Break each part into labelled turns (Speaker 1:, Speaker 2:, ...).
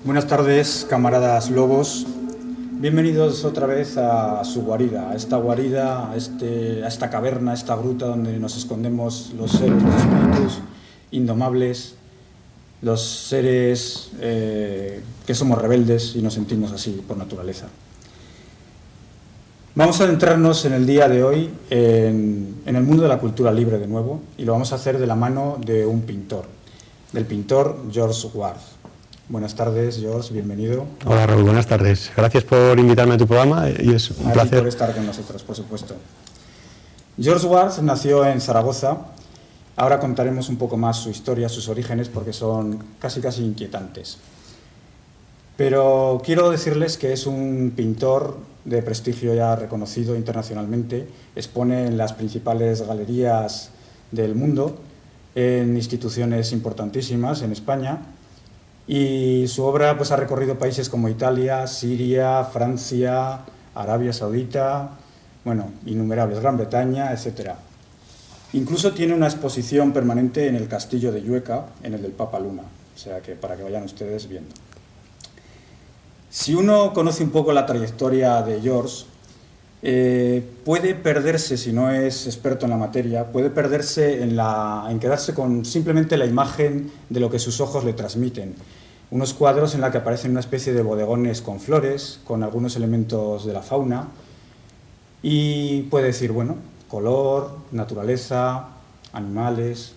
Speaker 1: Buenas tardes, camaradas lobos. Bienvenidos otra vez a su guarida, a esta guarida, a esta caverna, a esta gruta donde nos escondemos los seres, los espíritus indomables, los seres que somos rebeldes y nos sentimos así por naturaleza. Vamos a adentrarnos en el día de hoy en el mundo de la cultura libre de nuevo, y lo vamos a hacer de la mano de un pintor, del pintor George Ward. Buenas tardes, George, bienvenido.
Speaker 2: Hola, Raúl, buenas tardes. Gracias por invitarme a tu programa y es un placer.
Speaker 1: Por estar con nosotros, por supuesto. George Ward nació en Zaragoza. Ahora contaremos un poco más su historia, sus orígenes, porque son casi inquietantes. Pero quiero decirles que es un pintor de prestigio ya reconocido internacionalmente. Expone en las principales galerías del mundo, en instituciones importantísimas en España. Y su obra pues, ha recorrido países como Italia, Siria, Francia, Arabia Saudita, bueno, innumerables, Gran Bretaña, etc. Incluso tiene una exposición permanente en el castillo de Llueca, en el del Papa Luna, o sea que para que vayan ustedes viendo. Si uno conoce un poco la trayectoria de George, puede perderse, si no es experto en la materia, puede perderse en quedarse con simplemente la imagen de lo que sus ojos le transmiten. Unos cuadros en los que aparecen una especie de bodegones con flores, con algunos elementos de la fauna, y puede decir, bueno, color, naturaleza, animales,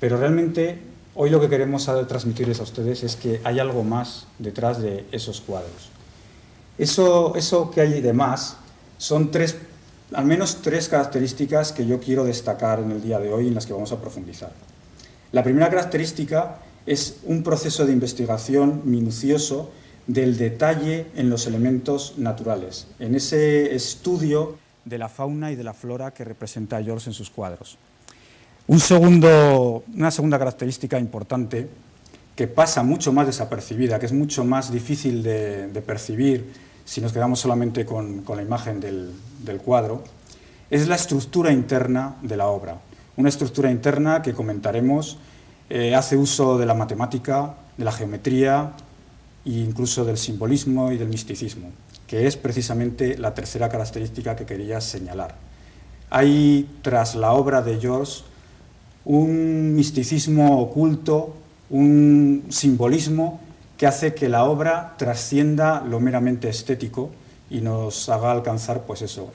Speaker 1: pero realmente hoy lo que queremos transmitirles a ustedes es que hay algo más detrás de esos cuadros. Eso que hay de más son al menos tres características que yo quiero destacar en el día de hoy, en las que vamos a profundizar. La primera característica es un proceso de investigación minucioso del detalle en los elementos naturales, en ese estudio de la fauna y de la flora que representa George en sus cuadros. Una segunda característica importante, que pasa mucho más desapercibida, que es mucho más difícil de percibir si nos quedamos solamente con la imagen del cuadro, es la estructura interna de la obra. Una estructura interna que comentaremos, hace uso de la matemática, de la geometría e incluso del simbolismo y del misticismo, que es precisamente la tercera característica que quería señalar. Hay, tras la obra de George, un misticismo oculto, un simbolismo que hace que la obra trascienda lo meramente estético y nos haga alcanzar, pues eso,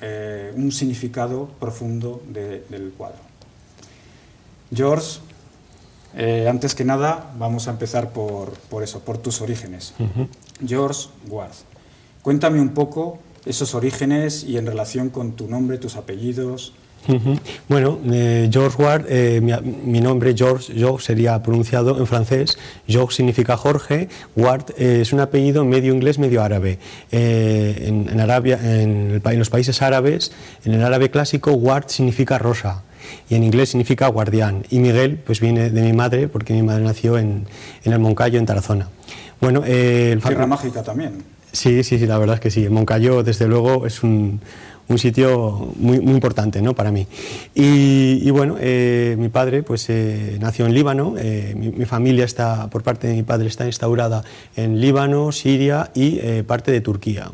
Speaker 1: un significado profundo del cuadro. George, antes que nada, vamos a empezar por tus orígenes. George Ward, cuéntame un poco esos orígenes y en relación con tu nombre, tus apellidos.
Speaker 2: Bueno, George Ward, mi nombre George sería pronunciado en francés. George significa Jorge, Ward es un apellido medio inglés, medio árabe. En los países árabes, en el árabe clásico, Ward significa rosa y en inglés significa guardián. Y Miguel pues viene de mi madre, porque mi madre nació en el Moncayo, en Tarazona. Bueno,
Speaker 1: Tierra mágica también.
Speaker 2: Sí, la verdad es que sí. El Moncayo, desde luego, es un sitio muy importante, ¿no?, para mí. Y bueno, mi padre pues nació en Líbano. Mi familia por parte de mi padre está instaurada en Líbano, Siria y parte de Turquía.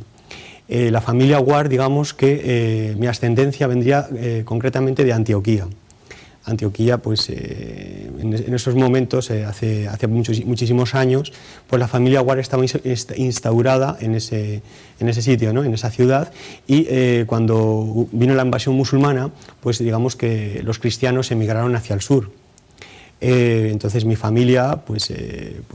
Speaker 2: La familia Ward, digamos que mi ascendencia vendría concretamente de Antioquía. Antioquía, pues en esos momentos, hace muchísimos años, pues la familia Ward estaba instaurada en ese sitio, ¿no?, en esa ciudad, y cuando vino la invasión musulmana, pues digamos que los cristianos emigraron hacia el sur. Entonces mi familia pues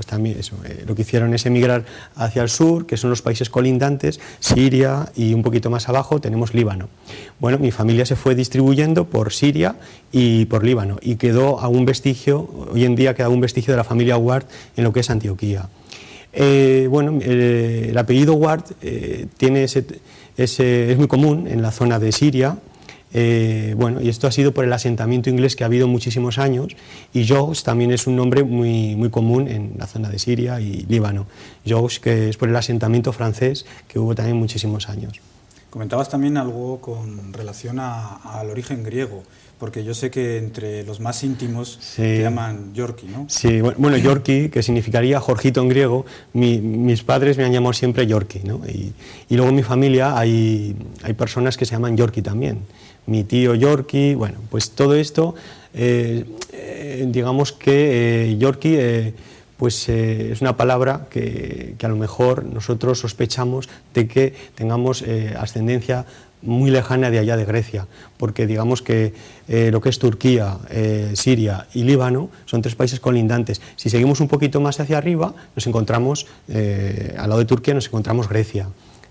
Speaker 2: también lo que hicieron es emigrar hacia el sur, que son los países colindantes, Siria, y un poquito más abajo tenemos Líbano. Bueno, mi familia se fue distribuyendo por Siria y por Líbano, y quedó algún vestigio, hoy en día queda un vestigio de la familia Ward en lo que es Antioquía. Bueno, el apellido Ward es muy común en la zona de Siria. Bueno, y esto ha sido por el asentamiento inglés que ha habido muchísimos años, y George también es un nombre muy común en la zona de Siria y Líbano. George, que es por el asentamiento francés que hubo también muchísimos años.
Speaker 1: Comentabas también algo con relación al origen griego, porque yo sé que entre los más íntimos te llaman Yorki, ¿no?
Speaker 2: Sí, bueno, Yorki, que significaría Jorgito en griego, mis padres me han llamado siempre Yorki, ¿no? Y luego en mi familia hay personas que se llaman Yorki también. Mi tío Yorki, bueno, pues todo esto, digamos que Yorki pues es una palabra que a lo mejor nosotros sospechamos de que tengamos ascendencia muy lejana de allá de Grecia, porque digamos que lo que es Turquía, Siria y Líbano son 3 países colindantes. Si seguimos un poquito más hacia arriba, nos encontramos, al lado de Turquía nos encontramos Grecia.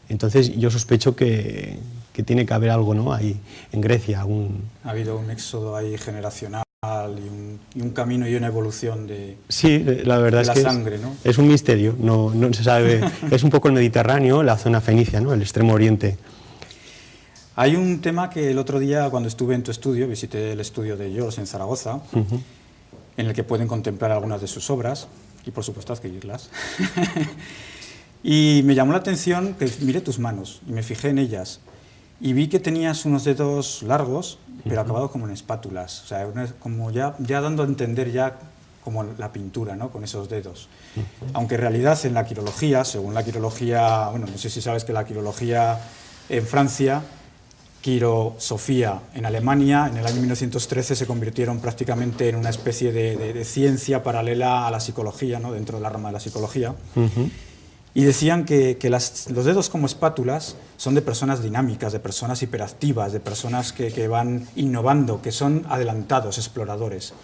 Speaker 2: Entonces yo sospecho que tiene que haber algo, ¿no?, ahí en Grecia.
Speaker 1: Ha habido un éxodo ahí generacional y un camino y una evolución de,
Speaker 2: sí, la verdad
Speaker 1: de
Speaker 2: es que
Speaker 1: sangre, ¿no?
Speaker 2: Es un misterio, no se sabe. Es un poco el Mediterráneo, la zona fenicia, ¿no?, el extremo oriente.
Speaker 1: Hay un tema que el otro día, cuando estuve en tu estudio, visité el estudio de George en Zaragoza, en el que pueden contemplar algunas de sus obras, y por supuesto adquirirlas. Y me llamó la atención que miré tus manos, y me fijé en ellas, y vi que tenías unos dedos largos, pero acabados como en espátulas, o sea, como ya dando a entender ya como la pintura, ¿no?, con esos dedos. Aunque en realidad en la quirología, según la quirología, bueno, no sé si sabes que la quirología en Francia, quirosofía en Alemania, en el año 1913 se convirtieron prácticamente en una especie de ciencia paralela a la psicología, ¿no?, dentro de la rama de la psicología. Y decían que los dedos como espátulas son de personas dinámicas, de personas hiperactivas, de personas que van innovando, que son adelantados, exploradores.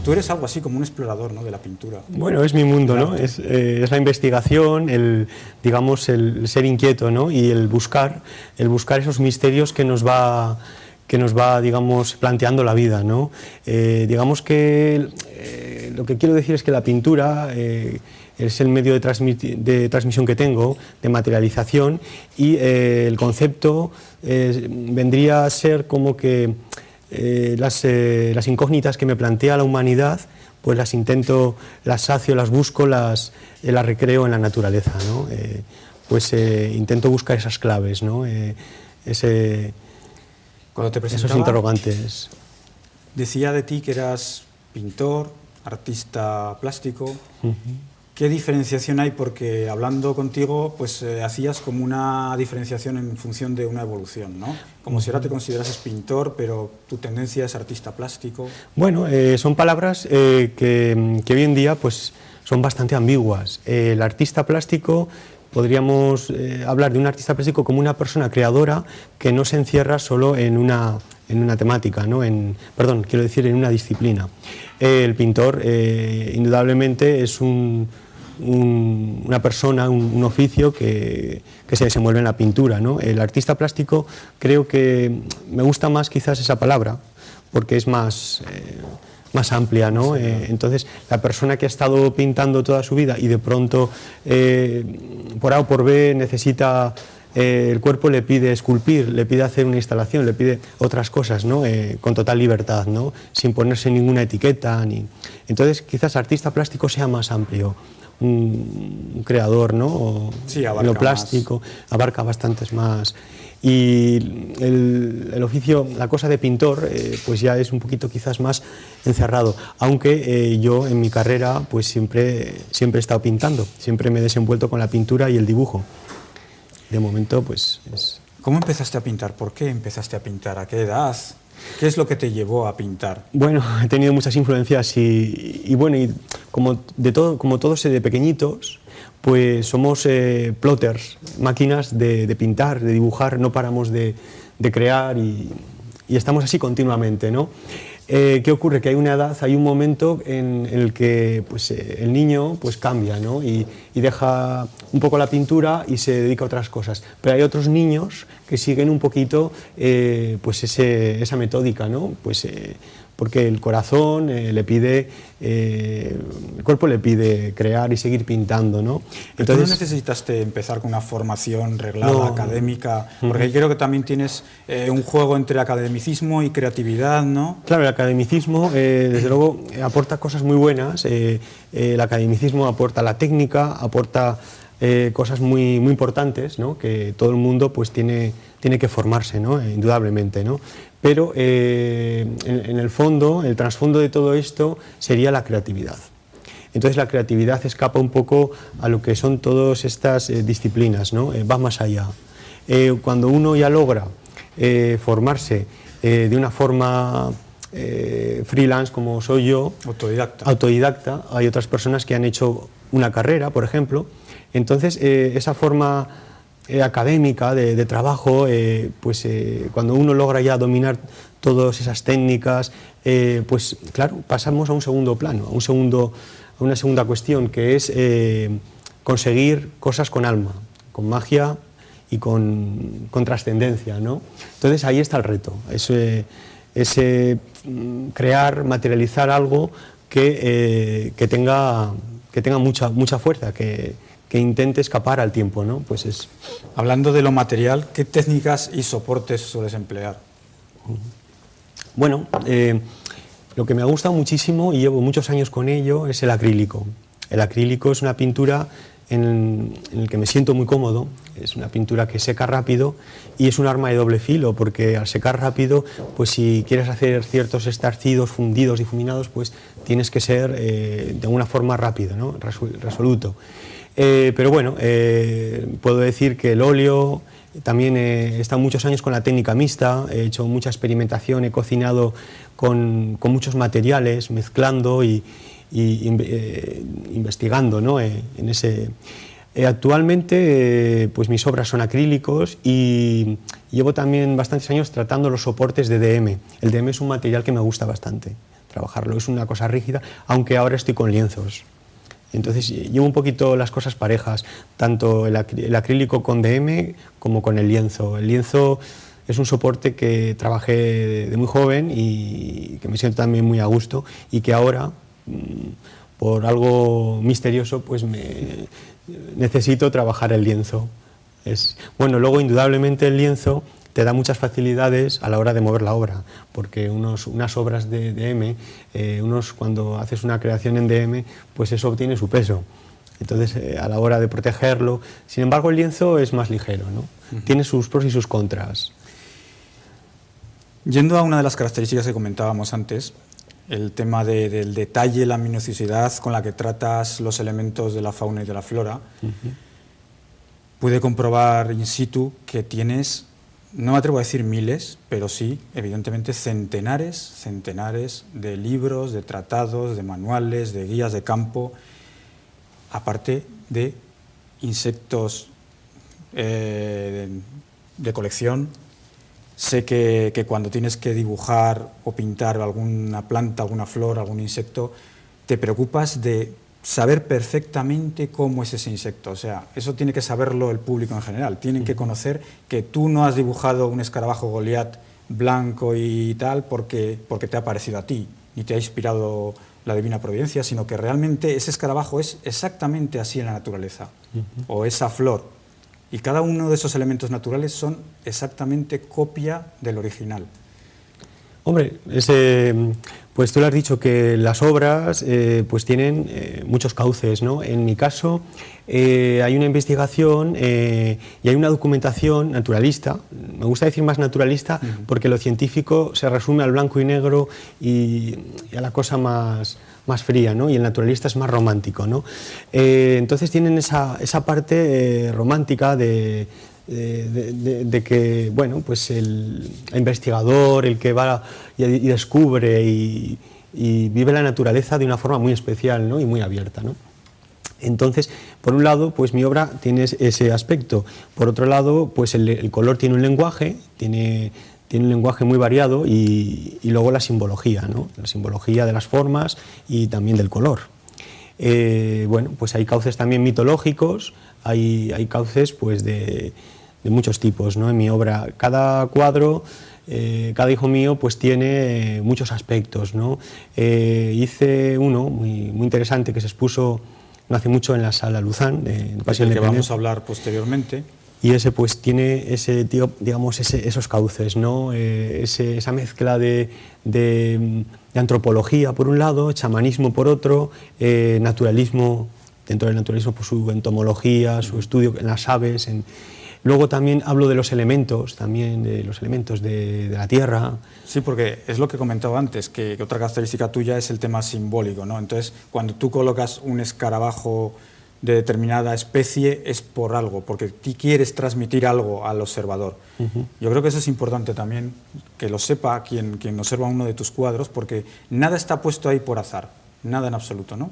Speaker 1: Tú eres algo así como un explorador, ¿no?, de la pintura.
Speaker 2: Bueno, es mi mundo, ¿no? Es la investigación, digamos, el ser inquieto, ¿no?, y el buscar esos misterios que nos va, digamos, planteando la vida, ¿no? Digamos que lo que quiero decir es que la pintura es el medio de transmisión que tengo, de materialización, y el concepto vendría a ser como que las incógnitas que me plantea la humanidad, pues las intento, las sacio, las busco, las recreo en la naturaleza, ¿no? Intento buscar esas claves, ¿no?
Speaker 1: Cuando te presentaba,
Speaker 2: esos interrogantes.
Speaker 1: Decía de ti que eras pintor, artista plástico. ¿Qué diferenciación hay? Porque hablando contigo, pues hacías como una diferenciación en función de una evolución, ¿no? Como si ahora te considerases pintor, pero tu tendencia es artista plástico.
Speaker 2: Bueno, son palabras que hoy en día pues son bastante ambiguas. El artista plástico, podríamos hablar de un artista plástico como una persona creadora que no se encierra solo en una temática, ¿no? Perdón, quiero decir, en una disciplina. El pintor, indudablemente, es una persona, un oficio que se desenvuelve en la pintura, ¿no? El artista plástico, creo que me gusta más quizás esa palabra, porque es más amplia, ¿no? Entonces, la persona que ha estado pintando toda su vida y de pronto, por A o por B, necesita... el cuerpo le pide esculpir, le pide hacer una instalación, le pide otras cosas, ¿no? Con total libertad, ¿no? Sin ponerse ninguna etiqueta. Entonces, quizás artista plástico sea más amplio, un creador, ¿no?
Speaker 1: Sí,
Speaker 2: en lo plástico, abarca bastantes más. Y el oficio, la cosa de pintor, pues ya es un poquito quizás más encerrado, aunque yo en mi carrera pues siempre he estado pintando, siempre me he desenvuelto con la pintura y el dibujo. De momento, pues es...
Speaker 1: ¿Cómo empezaste a pintar? ¿Por qué empezaste a pintar? ¿A qué edad? ¿Qué es lo que te llevó a pintar?
Speaker 2: Bueno, he tenido muchas influencias y bueno, y como todos de pequeñitos, pues somos plotters, máquinas de pintar, de dibujar, no paramos de crear y estamos así continuamente, ¿no? ¿Qué ocurre? Que hay una edad, hay un momento en el que pues, el niño pues, cambia, ¿no? y deja un poco la pintura y se dedica a otras cosas. Pero hay otros niños que siguen un poquito pues esa metódica, ¿no? Pues, porque el corazón le pide, el cuerpo le pide crear y seguir pintando, ¿no?
Speaker 1: Entonces, ¿tú no necesitaste empezar con una formación reglada, académica? Porque creo que también tienes un juego entre academicismo y creatividad, ¿no?
Speaker 2: Claro, el academicismo, desde luego, aporta cosas muy buenas. El academicismo aporta la técnica, aporta cosas muy importantes, ¿no? Que todo el mundo pues tiene que formarse, ¿no? Indudablemente, ¿no? Pero en el fondo, el trasfondo de todo esto sería la creatividad. Entonces la creatividad escapa un poco a lo que son todas estas disciplinas, ¿no? Va más allá. Cuando uno ya logra formarse de una forma freelance, como soy yo, autodidacta, hay otras personas que han hecho una carrera, por ejemplo. Entonces esa forma académica de trabajo, cuando uno logra ya dominar todas esas técnicas, pues claro, pasamos a un segundo plano, a una segunda cuestión, que es conseguir cosas con alma, con magia y con trascendencia, ¿no? Entonces ahí está el reto, es crear, materializar algo que tenga mucha fuerza, que intente escapar al tiempo, ¿no? Pues es...
Speaker 1: Hablando de lo material, ¿qué técnicas y soportes sueles emplear?
Speaker 2: Bueno, lo que me ha gustado muchísimo, y llevo muchos años con ello, es el acrílico. El acrílico es una pintura en el que me siento muy cómodo, es una pintura que seca rápido y es un arma de doble filo, porque al secar rápido, pues si quieres hacer ciertos estarcidos, fundidos, difuminados, pues tienes que ser de alguna forma rápido, ¿no? Resoluto. Pero bueno, puedo decir que el óleo, también he estado muchos años con la técnica mixta, he hecho mucha experimentación, he cocinado con muchos materiales, mezclando y investigando, ¿no? En ese... Actualmente pues mis obras son acrílicos y llevo también bastantes años tratando los soportes de DM. El DM es un material que me gusta bastante trabajarlo, es una cosa rígida, aunque ahora estoy con lienzos. Entonces llevo un poquito las cosas parejas, tanto el acrílico con DM como con el lienzo. El lienzo es un soporte que trabajé de muy joven y que me siento también muy a gusto, y que ahora, por algo misterioso, pues necesito trabajar el lienzo. Bueno, luego indudablemente el lienzo te da muchas facilidades a la hora de mover la obra, porque unas obras de DM, cuando haces una creación en DM, pues eso tiene su peso. Entonces, a la hora de protegerlo, sin embargo, el lienzo es más ligero, ¿no? Tiene sus pros y sus contras.
Speaker 1: Yendo a una de las características que comentábamos antes, el tema del detalle, la minuciosidad con la que tratas los elementos de la fauna y de la flora, pude comprobar in situ que tienes, no me atrevo a decir miles, pero sí, evidentemente, centenares de libros, de tratados, de manuales, de guías de campo, aparte de insectos de colección. Sé que cuando tienes que dibujar o pintar alguna planta, alguna flor, algún insecto, te preocupas de saber perfectamente cómo es ese insecto. O sea, eso tiene que saberlo el público en general. Tienen que conocer que tú no has dibujado un escarabajo Goliat blanco y tal porque te ha parecido a ti, ni te ha inspirado la divina providencia, sino que realmente ese escarabajo es exactamente así en la naturaleza, o esa flor. Y cada uno de esos elementos naturales son exactamente copia del original.
Speaker 2: Hombre, pues tú le has dicho que las obras pues tienen muchos cauces, ¿no? En mi caso hay una investigación y hay una documentación naturalista. Me gusta decir más naturalista porque lo científico se resume al blanco y negro y a la cosa más fría, ¿no? Y el naturalista es más romántico, ¿no? Entonces tienen esa parte romántica de que, bueno, pues el investigador, el que va y descubre y vive la naturaleza de una forma muy especial, ¿no? Y muy abierta, ¿no? Entonces, por un lado, pues mi obra tiene ese aspecto. Por otro lado, pues el color tiene un lenguaje, tiene un lenguaje muy variado y luego la simbología, ¿no? La simbología de las formas y también del color. Bueno, pues hay cauces también mitológicos, hay cauces pues de muchos tipos, ¿no? En mi obra, cada cuadro, cada hijo mío pues tiene muchos aspectos, ¿no? Hice uno muy interesante que se expuso no hace mucho en la Sala Luzán, en Paseo
Speaker 1: del que vamos a hablar posteriormente.
Speaker 2: Y ese pues tiene esos cauces, ¿no? Esa mezcla de antropología por un lado, chamanismo por otro, naturalismo dentro del naturalismo, pues, su entomología, su estudio en las aves. Luego también hablo de los elementos, de la tierra.
Speaker 1: Sí, porque es lo que comentaba antes, que otra característica tuya es el tema simbólico, ¿no? Entonces, cuando tú colocas un escarabajo de determinada especie es por algo, porque tú quieres transmitir algo al observador. Yo creo que eso es importante también, que lo sepa quien observa uno de tus cuadros, porque nada está puesto ahí por azar, nada en absoluto, ¿no?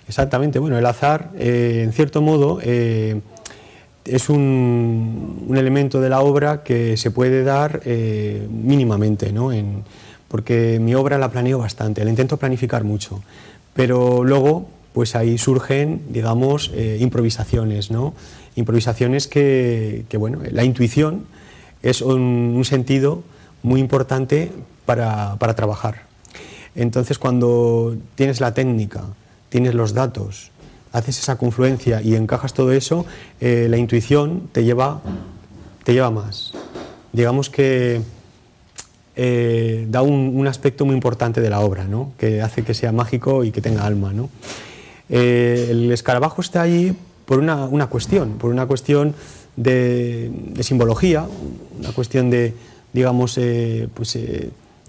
Speaker 2: Exactamente, bueno, el azar, en cierto modo, es un elemento de la obra que se puede dar mínimamente, ¿no? Porque mi obra la planeo bastante, la intento planificar mucho, pero luego pues ahí surgen, digamos, improvisaciones, ¿no? Improvisaciones que, bueno, la intuición es un sentido muy importante para trabajar. Entonces, cuando tienes la técnica, tienes los datos, haces esa confluencia y encajas todo eso, la intuición te lleva más. Digamos que da un aspecto muy importante de la obra, ¿no? Que hace que sea mágico y que tenga alma, ¿no? El escarabajo está allí por una cuestión de simbología, una cuestión de, digamos, de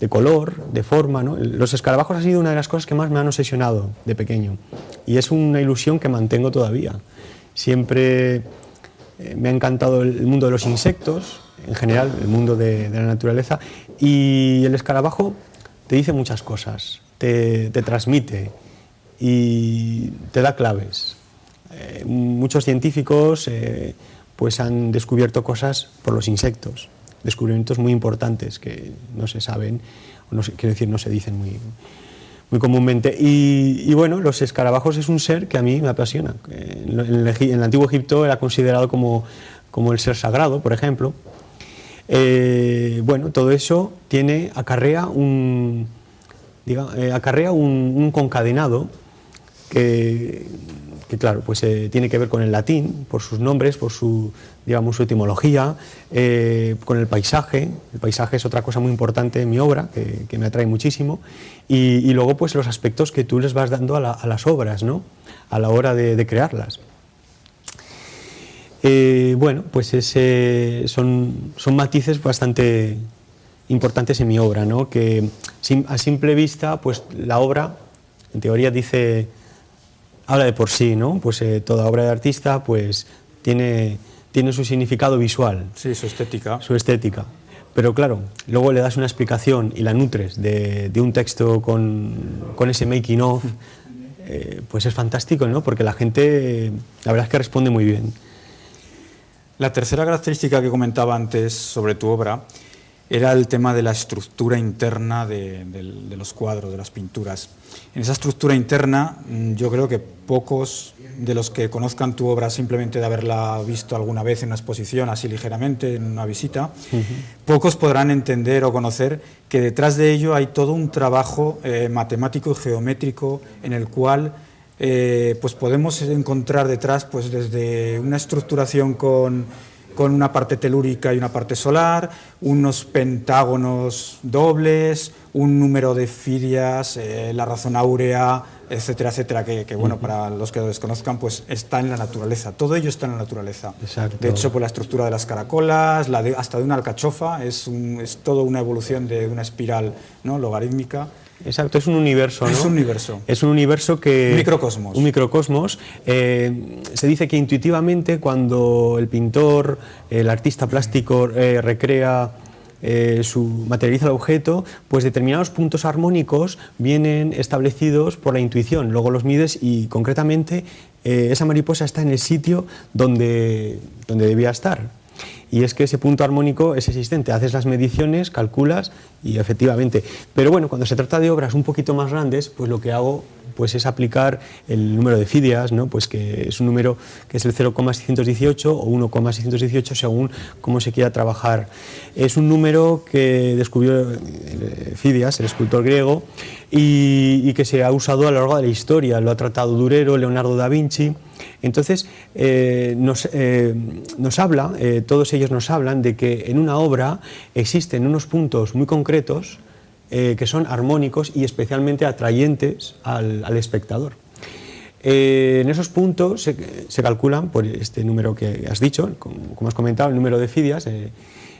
Speaker 2: color, de forma, ¿no? Los escarabajos ha sido una de las cosas que más me han obsesionado de pequeño y es una ilusión que mantengo todavía. Siempre me ha encantado el mundo de los insectos, en general, el mundo de la naturaleza, y el escarabajo te dice muchas cosas, te transmite y te da claves. Muchos científicos pues han descubierto cosas por los insectos, descubrimientos muy importantes que no se saben, quiero decir, no se dicen muy comúnmente. Y bueno, los escarabajos es un ser que a mí me apasiona. En el antiguo Egipto era considerado como el ser sagrado, por ejemplo. Bueno, todo eso acarrea un concadenado que claro, pues tiene que ver con el latín, por sus nombres, por su etimología, con el paisaje. El paisaje es otra cosa muy importante en mi obra, que me atrae muchísimo, y luego pues los aspectos que tú les vas dando a las obras, ¿no? A la hora de crearlas. Bueno, pues son matices bastante importantes en mi obra, ¿no? Que a simple vista, pues la obra, en teoría habla de por sí, ¿no? Pues toda obra de artista pues tiene su significado visual.
Speaker 1: Sí, su estética.
Speaker 2: Su estética. Pero claro, luego le das una explicación y la nutres de un texto con ese making of, pues es fantástico, ¿no? Porque la gente, la verdad es que responde muy bien.
Speaker 1: La tercera característica que comentaba antes sobre tu obra era el tema de la estructura interna de los cuadros, de las pinturas. En esa estructura interna, yo creo que pocos de los que conozcan tu obra simplemente de haberla visto alguna vez en una exposición, así ligeramente, en una visita, pocos podrán entender o conocer que detrás de ello hay todo un trabajo matemático y geométrico en el cual pues podemos encontrar detrás pues desde una estructuración con una parte telúrica y una parte solar, unos pentágonos dobles, un número de firias, la razón áurea, etcétera, etcétera, que bueno, para los que lo desconozcan, pues está en la naturaleza, todo ello está en la naturaleza.
Speaker 2: Exacto.
Speaker 1: De hecho, pues la estructura de las caracolas, hasta de una alcachofa, es toda una evolución de una espiral, ¿no?, logarítmica.
Speaker 2: Exacto, es un universo, ¿no?
Speaker 1: Es un universo.
Speaker 2: Es un universo que...
Speaker 1: Un microcosmos.
Speaker 2: Un microcosmos. Se dice que intuitivamente cuando el pintor, el artista plástico materializa el objeto, pues determinados puntos armónicos vienen establecidos por la intuición. Luego los mides y concretamente esa mariposa está en el sitio donde debía estar. Y es que ese punto armónico es existente, haces las mediciones, calculas y efectivamente. Pero bueno, cuando se trata de obras un poquito más grandes, pues lo que hago pues es aplicar el número de fidias, ¿no? Pues que es un número que es el 0,618 o 1,618 según cómo se quiera trabajar. Es un número que descubrió Fidias, el escultor griego, y que se ha usado a lo largo de la historia. Lo ha tratado Durero, Leonardo da Vinci. Entonces, todos ellos nos hablan de que en una obra existen unos puntos muy concretos que son armónicos y especialmente atrayentes al espectador. En esos puntos se calculan por este número que has dicho, como has comentado, el número de Fidias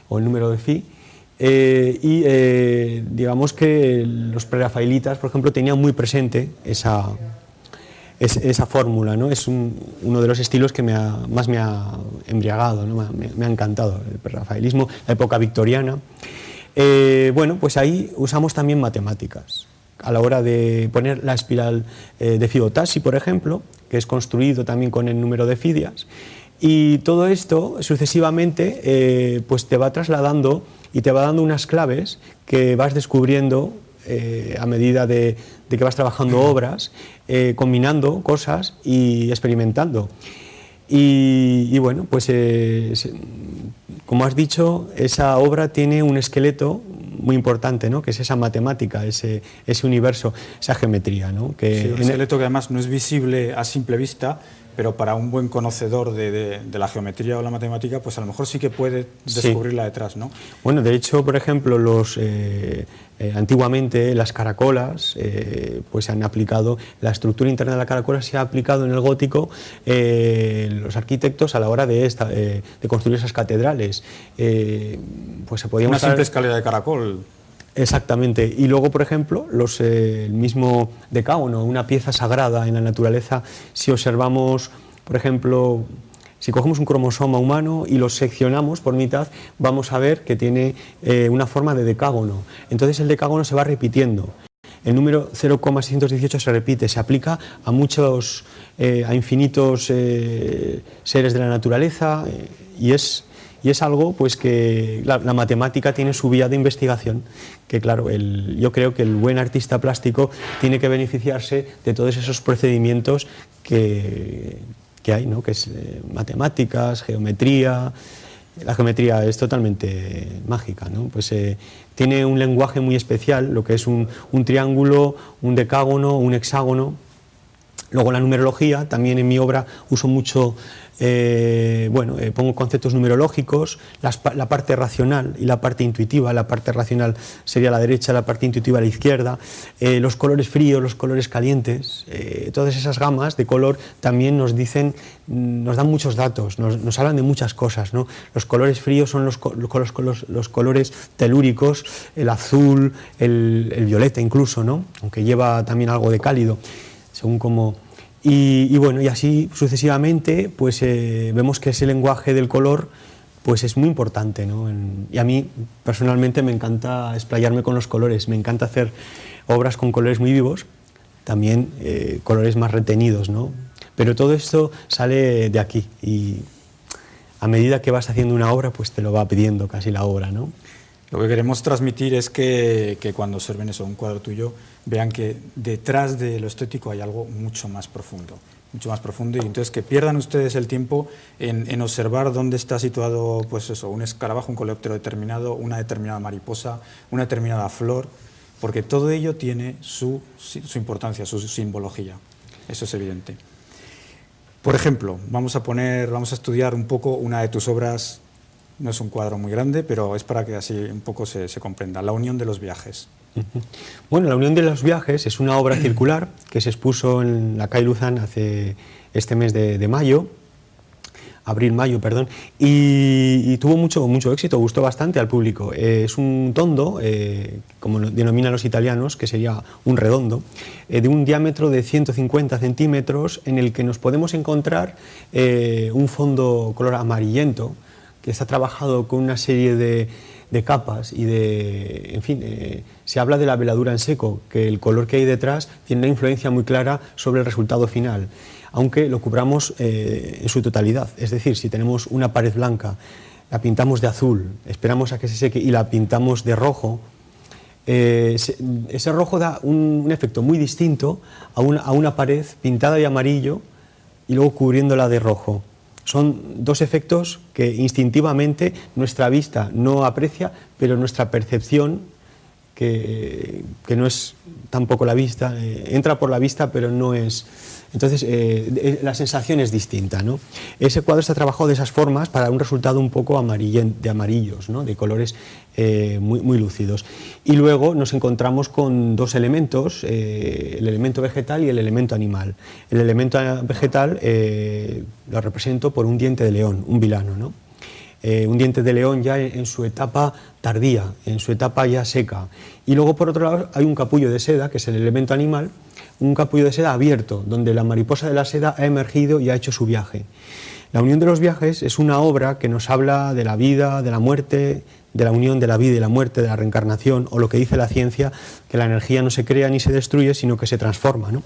Speaker 2: o el número de Phi. Digamos que los prerrafaelitas, por ejemplo, tenían muy presente esa fórmula, ¿no? Es uno de los estilos que más me ha embriagado, ¿no? Me ha encantado el prerrafaelismo, la época victoriana. Bueno, pues ahí usamos también matemáticas a la hora de poner la espiral de Fibonacci, por ejemplo, que es construido también con el número de Fidias, y todo esto sucesivamente pues te va trasladando y te va dando unas claves que vas descubriendo a medida de que vas trabajando obras, combinando cosas y experimentando. Y bueno, pues como has dicho, esa obra tiene un esqueleto muy importante, ¿no? Que es esa matemática, ese universo, esa geometría, ¿no?
Speaker 1: Sí, un esqueleto que además no es visible a simple vista, pero para un buen conocedor de la geometría o la matemática, pues a lo mejor sí que puede descubrirla detrás, ¿no?
Speaker 2: Bueno, de hecho, por ejemplo, antiguamente las caracolas pues han aplicado, la estructura interna de la caracola se ha aplicado en el gótico los arquitectos a la hora de construir esas catedrales. Pues se podía
Speaker 1: una simple escalera de caracol.
Speaker 2: Exactamente, y luego, por ejemplo, el mismo decágono, una pieza sagrada en la naturaleza, si observamos, por ejemplo, si cogemos un cromosoma humano y lo seccionamos por mitad, vamos a ver que tiene una forma de decágono. Entonces el decágono se va repitiendo. El número 0,618 se repite, se aplica a muchos, a infinitos seres de la naturaleza y es algo pues que la matemática tiene su vía de investigación, que claro, yo creo que el buen artista plástico tiene que beneficiarse de todos esos procedimientos que hay, ¿no? Que es matemáticas, geometría. La geometría es totalmente mágica, ¿no? Pues tiene un lenguaje muy especial, lo que es un triángulo, un decágono, un hexágono. Luego la numerología, también en mi obra uso mucho, pongo conceptos numerológicos, la parte racional y la parte intuitiva. La parte racional sería la derecha, la parte intuitiva a la izquierda, los colores fríos, los colores calientes, todas esas gamas de color también nos dan muchos datos, nos hablan de muchas cosas, ¿no? Los colores fríos son los colores telúricos, el azul, el violeta incluso, ¿no? Aunque lleva también algo de cálido, según como... Y bueno, y así sucesivamente, pues vemos que ese lenguaje del color pues es muy importante, ¿no? Y a mí personalmente me encanta explayarme con los colores, me encanta hacer obras con colores muy vivos, también colores más retenidos, ¿no? Pero todo esto sale de aquí y a medida que vas haciendo una obra, pues te lo va pidiendo casi la obra, ¿no?
Speaker 1: Lo que queremos transmitir es que cuando observen eso, un cuadro tuyo, vean que detrás de lo estético hay algo mucho más profundo, y entonces que pierdan ustedes el tiempo en observar dónde está situado, pues eso, un escarabajo, un coleóptero determinado, una determinada mariposa, una determinada flor, porque todo ello tiene su importancia, su simbología, eso es evidente. Por ejemplo, vamos a estudiar un poco una de tus obras. No es un cuadro muy grande, pero es para que así un poco se comprenda. La unión de los viajes.
Speaker 2: Bueno, La unión de los viajes es una obra circular que se expuso en la calle Luzán hace este mes de mayo, abril-mayo, perdón, y tuvo mucho éxito, gustó bastante al público. Es un tondo, como lo denominan los italianos, que sería un redondo, de un diámetro de 150 centímetros, en el que nos podemos encontrar un fondo color amarillento, que está trabajado con una serie de capas y en fin, se habla de la veladura en seco, que el color que hay detrás tiene una influencia muy clara sobre el resultado final, aunque lo cubramos en su totalidad. Es decir, si tenemos una pared blanca, la pintamos de azul, esperamos a que se seque y la pintamos de rojo, ese rojo da un efecto muy distinto a una pared pintada de amarillo y luego cubriéndola de rojo. Son dos efectos que instintivamente nuestra vista no aprecia, pero nuestra percepción que no es tampoco la vista, entra por la vista pero no es... Entonces la sensación es distinta, ¿no? Ese cuadro está trabajado de esas formas para un resultado un poco de amarillos, ¿no? De colores muy lúcidos. Y luego nos encontramos con dos elementos, el elemento vegetal y el elemento animal. El elemento vegetal lo represento por un diente de león, un vilano, ¿no? Un diente de león ya en su etapa tardía, en su etapa ya seca. Y luego por otro lado hay un capullo de seda, que es el elemento animal, un capullo de seda abierto, donde la mariposa de la seda ha emergido y ha hecho su viaje. La unión de los viajes es una obra que nos habla de la vida, de la muerte, de la unión de la vida y la muerte, de la reencarnación, o lo que dice la ciencia, que la energía no se crea ni se destruye, sino que se transforma, ¿no?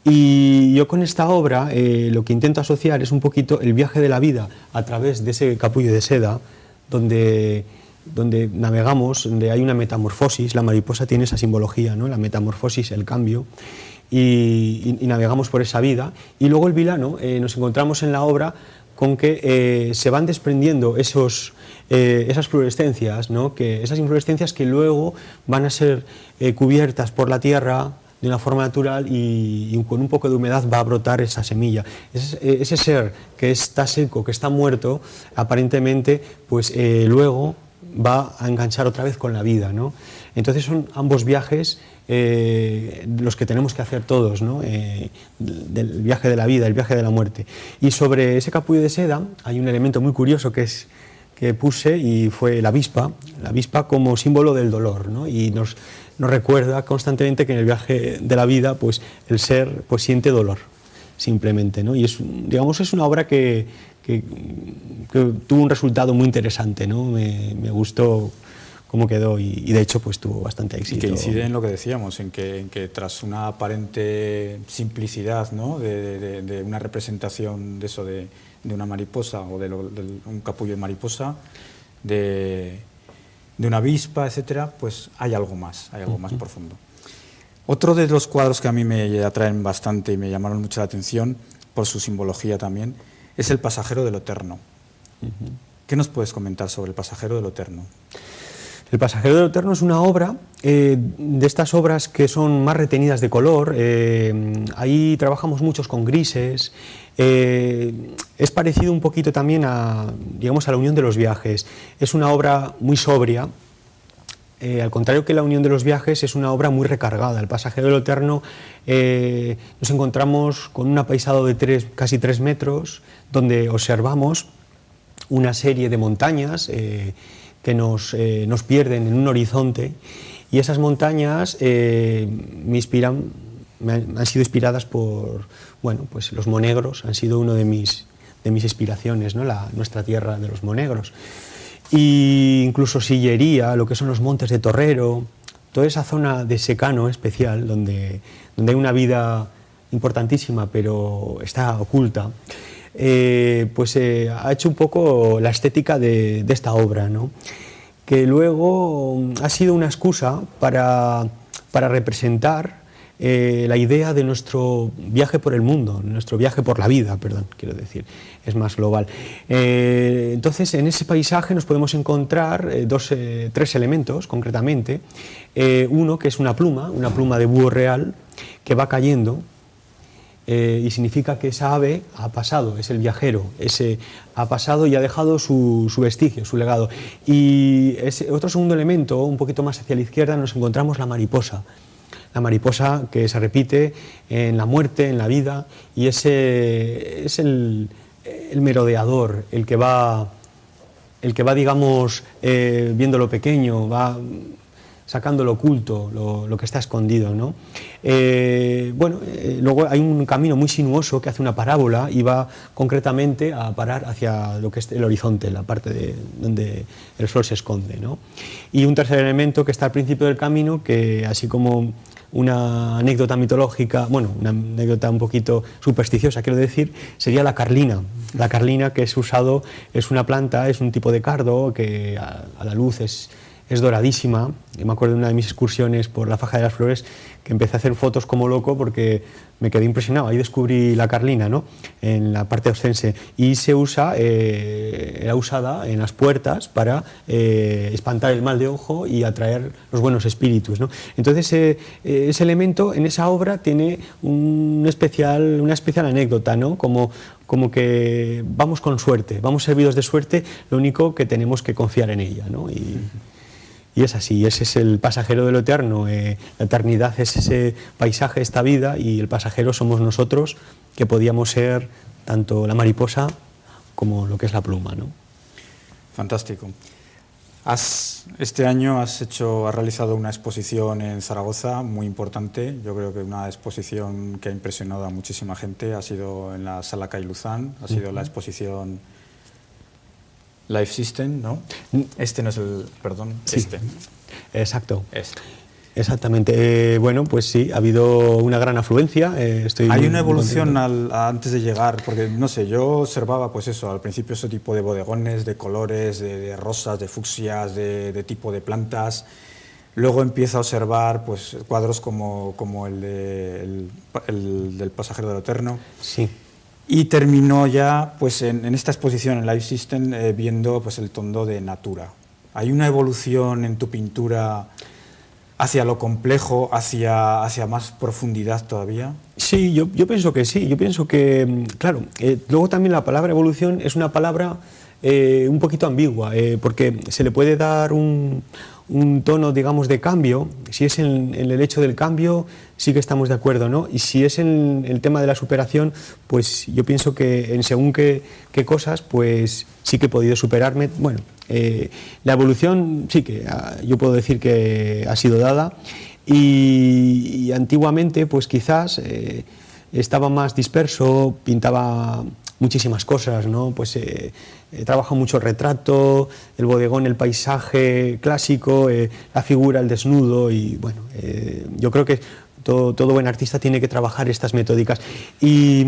Speaker 2: Y yo con esta obra lo que intento asociar es un poquito el viaje de la vida a través de ese capullo de seda, donde navegamos, donde hay una metamorfosis. La mariposa tiene esa simbología, ¿no? La metamorfosis, el cambio, y navegamos por esa vida. Y luego el vilano, nos encontramos en la obra con que se van desprendiendo esas fluorescencias, ¿no? Esas inflorescencias que luego van a ser cubiertas por la tierra de una forma natural, y con un poco de humedad va a brotar esa semilla. Ese ser que está seco, que está muerto, aparentemente, pues luego va a enganchar otra vez con la vida, ¿no? Entonces son ambos viajes los que tenemos que hacer todos, ¿no? Del viaje de la vida, el viaje de la muerte. Y sobre ese capullo de seda hay un elemento muy curioso que puse, y fue la avispa como símbolo del dolor, ¿no? Y nos recuerda constantemente que en el viaje de la vida, pues el ser pues siente dolor, simplemente, ¿no? Y es una obra que tuvo un resultado muy interesante, ¿no? Me gustó cómo quedó, y de hecho pues tuvo bastante éxito.
Speaker 1: Y que incide en lo que decíamos, en que tras una aparente simplicidad, ¿no? de una representación de eso, de una mariposa, o de un capullo de mariposa, de una avispa, etcétera, pues hay algo más profundo. Otro de los cuadros que a mí me atraen bastante y me llamaron mucho la atención, por su simbología también, es El pasajero de lo eterno. ¿Qué nos puedes comentar sobre El pasajero de lo eterno?
Speaker 2: El pasajero de lo eterno es una obra, de estas obras que son más retenidas de color. Ahí trabajamos muchos con grises. Es parecido un poquito también a la unión de los viajes. Es una obra muy sobria, al contrario que la unión de los viajes, es una obra muy recargada. El pasajero de lo eterno, nos encontramos con un apaisado de casi 3 metros, donde observamos una serie de montañas que nos pierden en un horizonte, y esas montañas han sido inspiradas por, pues los monegros, han sido uno de mis inspiraciones, ¿no? Nuestra tierra de los monegros. Y incluso Sillería, lo que son los montes de Torrero, toda esa zona de secano especial, donde hay una vida importantísima, pero está oculta, ha hecho un poco la estética de esta obra, ¿no? Que luego ha sido una excusa para representar la idea de nuestro viaje por el mundo, nuestro viaje por la vida, perdón, quiero decir, es más global. Entonces, en ese paisaje nos podemos encontrar tres elementos, concretamente. Uno, que es una pluma de búho real, que va cayendo, y significa que esa ave ha pasado, es el viajero, ha pasado y ha dejado su vestigio, su legado. Y otro segundo elemento, un poquito más hacia la izquierda, nos encontramos la mariposa que se repite en la muerte, en la vida, y es el merodeador, el que va, digamos, viendo lo pequeño, va sacando lo oculto, lo que está escondido, ¿no? Luego hay un camino muy sinuoso que hace una parábola y va concretamente a parar hacia lo que es el horizonte, la parte donde el sol se esconde, ¿no? Y un tercer elemento que está al principio del camino, que así como una anécdota mitológica, una anécdota un poquito supersticiosa, quiero decir, sería la carlina. La carlina, que es una planta, es un tipo de cardo que a la luz es es doradísima. Yo me acuerdo de una de mis excursiones por la Faja de las Flores que empecé a hacer fotos como loco porque me quedé impresionado. Ahí descubrí la carlina, ¿no?, en la parte oscense, y se usa, era usada en las puertas para espantar el mal de ojo y atraer los buenos espíritus, ¿no? Entonces ese elemento en esa obra tiene una especial anécdota, ¿no?, como que vamos con suerte, vamos servidos de suerte, lo único que tenemos que confiar en ella, ¿no? Y es así, ese es el pasajero de lo eterno, la eternidad es ese paisaje, esta vida, y el pasajero somos nosotros, que podíamos ser tanto la mariposa como lo que es la pluma, ¿no?
Speaker 1: Fantástico. Este año has realizado una exposición en Zaragoza muy importante. Yo creo que una exposición que ha impresionado a muchísima gente ha sido en la Sala Cay Luzán, ha sido la exposición Life System, ¿no? Este no es el, perdón,
Speaker 2: sí,
Speaker 1: este.
Speaker 2: Exacto.
Speaker 1: Este.
Speaker 2: Exactamente. Bueno, pues sí, ha habido una gran afluencia.
Speaker 1: Hay una evolución antes de llegar, porque no sé, yo observaba pues eso, al principio ese tipo de bodegones, de colores, de rosas, de fucsias, de tipo de plantas. Luego empiezo a observar pues cuadros como el del pasajero del eterno.
Speaker 2: Sí.
Speaker 1: Y terminó ya pues en esta exposición en Life System viendo pues el tondo de Natura. ¿Hay una evolución en tu pintura hacia lo complejo, hacia más profundidad todavía?
Speaker 2: Sí, yo pienso que sí. Yo pienso que, claro, luego también la palabra evolución es una palabra un poquito ambigua, porque se le puede dar un tono, digamos, de cambio. Si es en el hecho del cambio, sí que estamos de acuerdo, ¿no? Y si es en el tema de la superación, pues yo pienso que en según qué cosas, pues sí que he podido superarme. Bueno, la evolución sí que yo puedo decir que ha sido dada, y antiguamente pues quizás estaba más disperso, pintaba muchísimas cosas, ¿no? Pues he trabajado mucho el retrato, el bodegón, el paisaje clásico, la figura, el desnudo, y bueno, yo creo que todo buen artista tiene que trabajar estas metódicas, y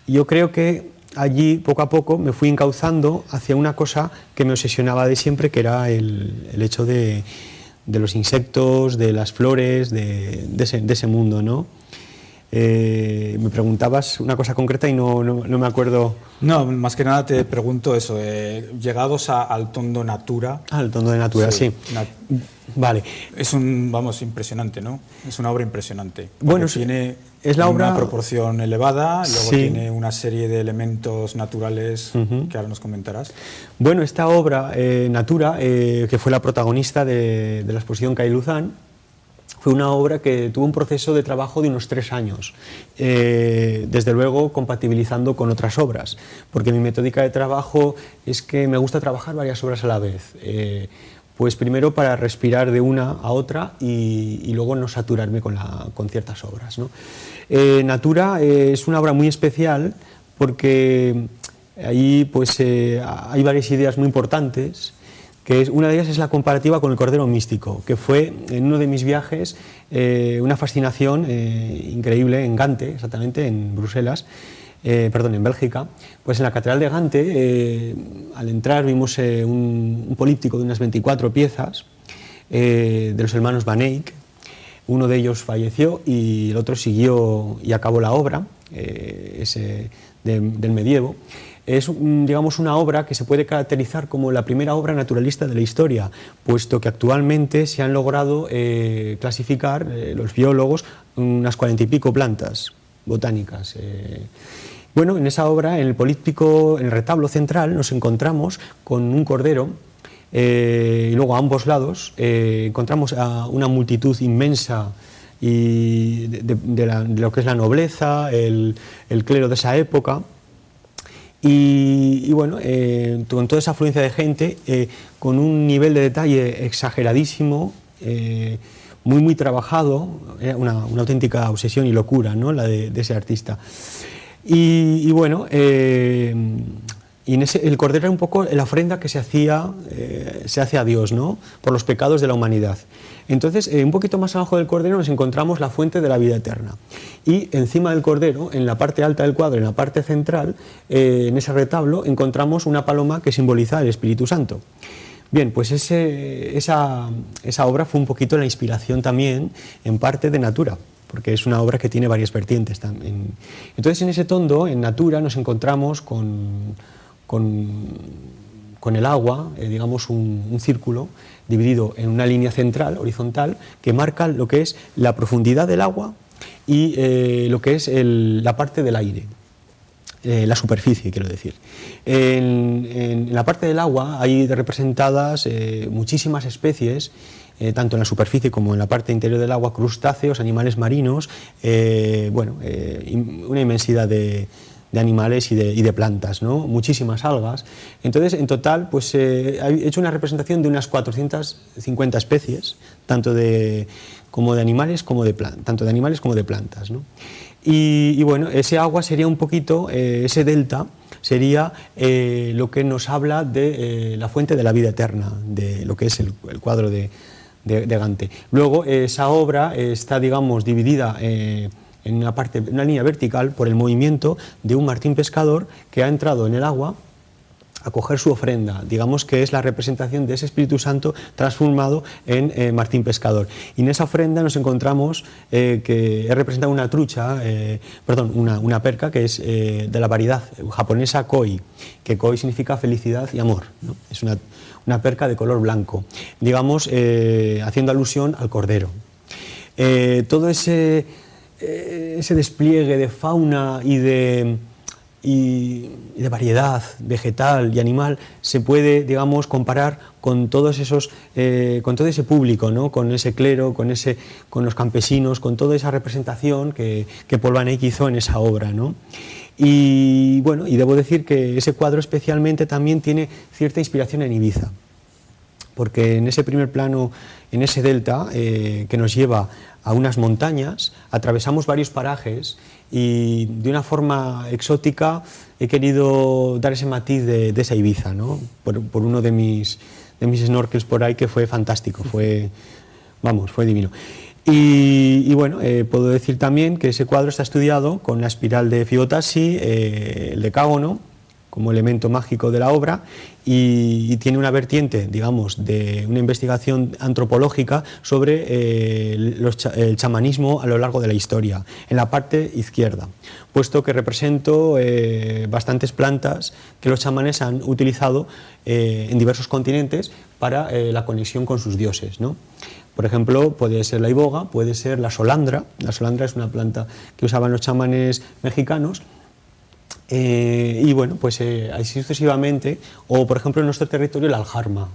Speaker 2: yo creo que allí poco a poco me fui encauzando hacia una cosa que me obsesionaba de siempre, que era el hecho de los insectos, de las flores, de ese mundo, ¿no? Me preguntabas una cosa concreta y no me acuerdo.
Speaker 1: No, más que nada te pregunto eso, llegados al tondo Natura.
Speaker 2: Al tondo de Natura, sí. Vale.
Speaker 1: Es impresionante, ¿no? Es una obra impresionante.
Speaker 2: Bueno,
Speaker 1: tiene
Speaker 2: es la obra,
Speaker 1: una proporción elevada, luego
Speaker 2: sí,
Speaker 1: tiene una serie de elementos naturales que ahora nos comentarás.
Speaker 2: Bueno, esta obra, Natura, que fue la protagonista de la exposición Cay Luzán, fue una obra que tuvo un proceso de trabajo de unos 3 años, desde luego compatibilizando con otras obras, porque mi metódica de trabajo es que me gusta trabajar varias obras a la vez, pues primero para respirar de una a otra y luego no saturarme con ciertas obras, ¿no? Natura es una obra muy especial porque ahí pues, hay varias ideas muy importantes. Una de ellas es la comparativa con el Cordero Místico, que fue en uno de mis viajes una fascinación increíble en Gante, exactamente, en Bruselas, en Bélgica. Pues en la Catedral de Gante, al entrar vimos un políptico de unas 24 piezas de los hermanos Van Eyck. Uno de ellos falleció y el otro siguió y acabó la obra, del medievo. Es, digamos, una obra que se puede caracterizar como la primera obra naturalista de la historia, puesto que actualmente se han logrado clasificar, los biólogos, unas 40 y pico plantas botánicas. Bueno, en esa obra, en el políptico, en el retablo central, nos encontramos con un cordero, y luego a ambos lados encontramos a una multitud inmensa y de lo que es la nobleza, el clero de esa época. Y bueno, con toda esa afluencia de gente, con un nivel de detalle exageradísimo, muy trabajado, era una auténtica obsesión y locura, ¿no?, la de ese artista. Y bueno, y el cordero era un poco la ofrenda que se hace a Dios, ¿no?, por los pecados de la humanidad. Entonces, un poquito más abajo del cordero nos encontramos la fuente de la vida eterna. Y encima del cordero, en la parte alta del cuadro, en la parte central, en ese retablo, encontramos una paloma que simboliza el Espíritu Santo. Bien, pues esa obra fue un poquito la inspiración también, en parte, de Natura, porque es una obra que tiene varias vertientes también. Entonces, en ese tondo, en Natura, nos encontramos con el agua, digamos un círculo dividido en una línea central, horizontal, que marca lo que es la profundidad del agua y lo que es la parte del aire. La superficie, quiero decir. En la parte del agua hay representadas muchísimas especies, tanto en la superficie como en la parte interior del agua, crustáceos, animales marinos, una inmensidad de animales y de plantas, ¿no? Muchísimas algas. Entonces, en total, pues he hecho una representación de unas 450 especies, tanto de animales como de plantas, ¿no? Y bueno, ese agua sería un poquito, ese delta sería lo que nos habla de la fuente de la vida eterna, de lo que es el cuadro de Gante. Luego, esa obra está, digamos, dividida en una línea vertical por el movimiento de un Martín pescador que ha entrado en el agua a coger su ofrenda, digamos que es la representación de ese Espíritu Santo transformado en Martín pescador. Y en esa ofrenda nos encontramos que he representado una trucha, una perca que es de la variedad japonesa koi, que koi significa felicidad y amor, ¿no? Es una perca de color blanco, digamos, haciendo alusión al cordero. Todo ese despliegue de fauna y de variedad vegetal y animal se puede, digamos, comparar con todos esos, con todo ese público, ¿no? Con ese clero, con los campesinos, con toda esa representación que Paul Van Eyck hizo en esa obra, ¿no? Y bueno, y debo decir que ese cuadro especialmente también tiene cierta inspiración en Ibiza, porque en ese primer plano, en ese delta que nos lleva a unas montañas, atravesamos varios parajes y de una forma exótica he querido dar ese matiz de esa Ibiza, ¿no? Por uno de mis snorkels por ahí, que fue fantástico, fue divino. Y bueno, puedo decir también que ese cuadro está estudiado con la espiral de Fibonacci, el decágono, como elemento mágico de la obra, y tiene una vertiente, digamos, de una investigación antropológica sobre el chamanismo a lo largo de la historia, en la parte izquierda, puesto que represento bastantes plantas que los chamanes han utilizado en diversos continentes para la conexión con sus dioses, ¿no? Por ejemplo, puede ser la iboga, puede ser la solandra. La solandra es una planta que usaban los chamanes mexicanos. Y bueno, pues así sucesivamente, o por ejemplo en nuestro territorio la aljarma,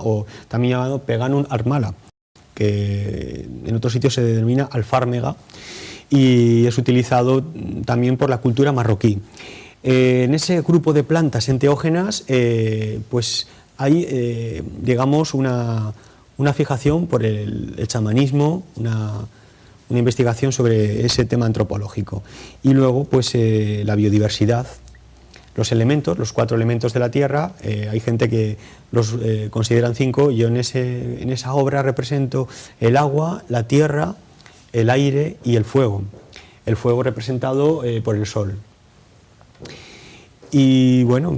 Speaker 2: o también llamado Peganum armala, que en otros sitios se denomina alfármega y es utilizado también por la cultura marroquí. En ese grupo de plantas enteógenas pues hay digamos una fijación por el chamanismo, una investigación sobre ese tema antropológico. Y luego, pues, la biodiversidad, los elementos, los 4 elementos de la Tierra, hay gente que los consideran 5, yo en esa obra represento el agua, la tierra, el aire y el fuego representado por el sol. Y bueno,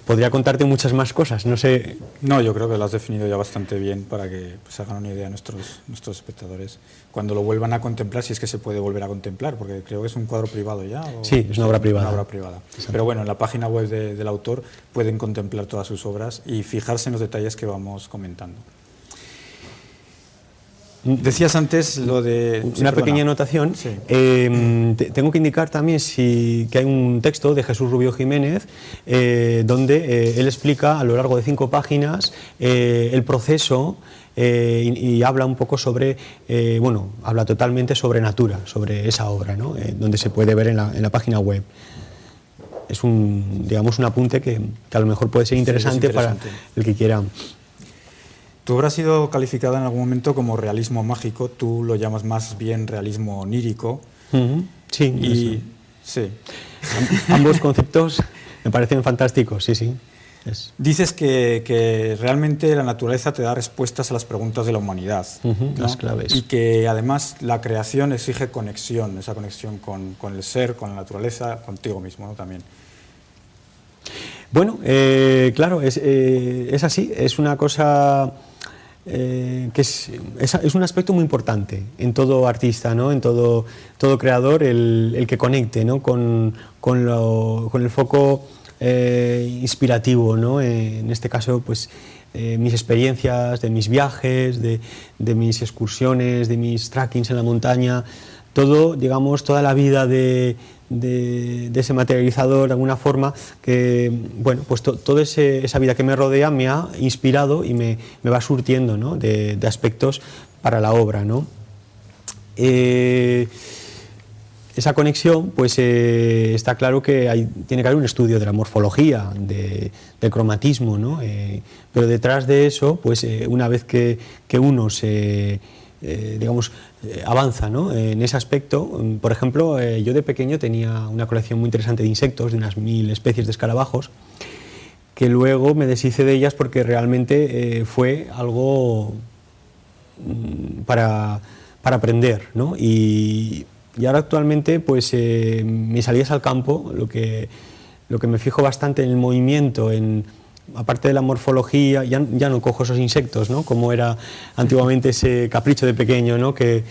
Speaker 2: podría contarte muchas más cosas, no sé.
Speaker 1: No, yo creo que lo has definido ya bastante bien para que se hagan una idea nuestros espectadores cuando lo vuelvan a contemplar, si es que se puede volver a contemplar, porque creo que es un cuadro privado ya.
Speaker 2: Sí, es una obra privada.
Speaker 1: Una obra privada. Pero bueno, en la página web del autor pueden contemplar todas sus obras y fijarse en los detalles que vamos comentando. Decías antes lo de...
Speaker 2: Una pequeña anotación.
Speaker 1: Sí.
Speaker 2: Tengo que indicar también que hay un texto de Jesús Rubio Jiménez donde él explica a lo largo de 5 páginas el proceso y habla un poco sobre, habla totalmente sobre Natura, sobre esa obra, ¿no? Donde se puede ver en la página web. Es digamos, un apunte que a lo mejor puede ser interesante para el que quiera.
Speaker 1: Tu obra ha sido calificada en algún momento como realismo mágico, tú lo llamas más bien realismo onírico.
Speaker 2: Sí,
Speaker 1: sí.
Speaker 2: Ambos conceptos me parecen fantásticos, sí.
Speaker 1: Dices que realmente la naturaleza te da respuestas a las preguntas de la humanidad, ¿no?
Speaker 2: Las claves.
Speaker 1: Y que además la creación exige conexión, esa conexión con el ser, con la naturaleza, contigo mismo, ¿no? También.
Speaker 2: Bueno, claro, es así, es una cosa que es un aspecto muy importante en todo artista, ¿no? En todo creador, el que conecte, ¿no? con el foco inspirativo, ¿no? En este caso, pues mis experiencias, de mis viajes, de mis excursiones, de mis trackings en la montaña, todo, digamos, toda la vida de ese materializador de alguna forma, que bueno, pues toda esa vida que me rodea me ha inspirado y me va surtiendo, ¿no? de aspectos para la obra, ¿no? Esa conexión, pues está claro que tiene que haber un estudio de la morfología, del cromatismo, ¿no? Pero detrás de eso, pues una vez que uno digamos, avanza, ¿no? En ese aspecto. Por ejemplo, yo de pequeño tenía una colección muy interesante de insectos, de unas 1000 especies de escarabajos, que luego me deshice de ellas porque realmente fue algo para aprender, ¿no? Y ahora actualmente, pues mis salidas al campo, lo que me fijo bastante en el movimiento, aparte de la morfología, ya no cojo esos insectos, ¿no? Como era antiguamente ese capricho de pequeño, ¿no? que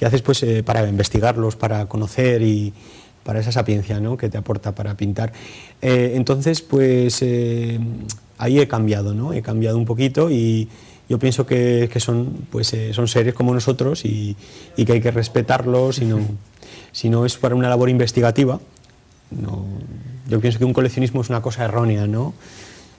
Speaker 2: haces pues, para investigarlos, para conocer y para esa sapiencia, ¿no? Que te aporta para pintar. Entonces, pues ahí he cambiado, ¿no? He cambiado un poquito y yo pienso que son seres como nosotros y que hay que respetarlos, si no es para una labor investigativa. No, yo pienso que un coleccionismo es una cosa errónea, ¿no?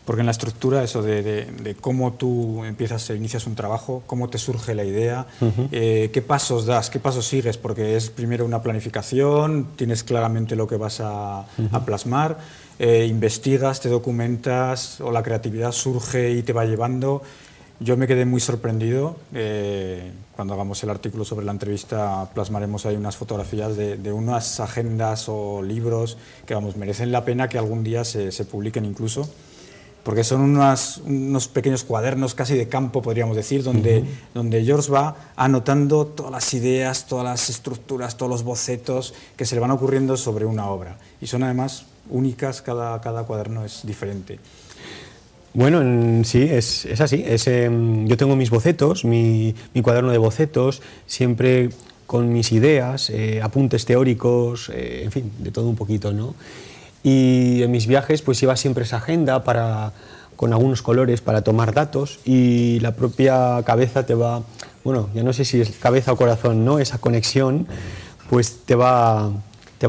Speaker 1: Porque en la estructura, eso de cómo tú inicias un trabajo, cómo te surge la idea, qué pasos das, qué pasos sigues, porque es primero una planificación, tienes claramente lo que vas a plasmar, investigas, te documentas, o la creatividad surge y te va llevando. Yo me quedé muy sorprendido, cuando hagamos el artículo sobre la entrevista plasmaremos ahí unas fotografías de unas agendas o libros que, vamos, merecen la pena que algún día se publiquen incluso, porque son unos pequeños cuadernos casi de campo, podríamos decir, donde George va anotando todas las ideas, todas las estructuras, todos los bocetos que se le van ocurriendo sobre una obra. Y son además únicas, cada cuaderno es diferente.
Speaker 2: Bueno, sí, es así. Yo tengo mis bocetos, mi cuaderno de bocetos, siempre con mis ideas, apuntes teóricos, en fin, de todo un poquito, ¿no? Y en mis viajes pues lleva siempre esa agenda con algunos colores para tomar datos, y la propia cabeza te va, bueno, ya no sé si es cabeza o corazón, ¿no? Esa conexión pues te va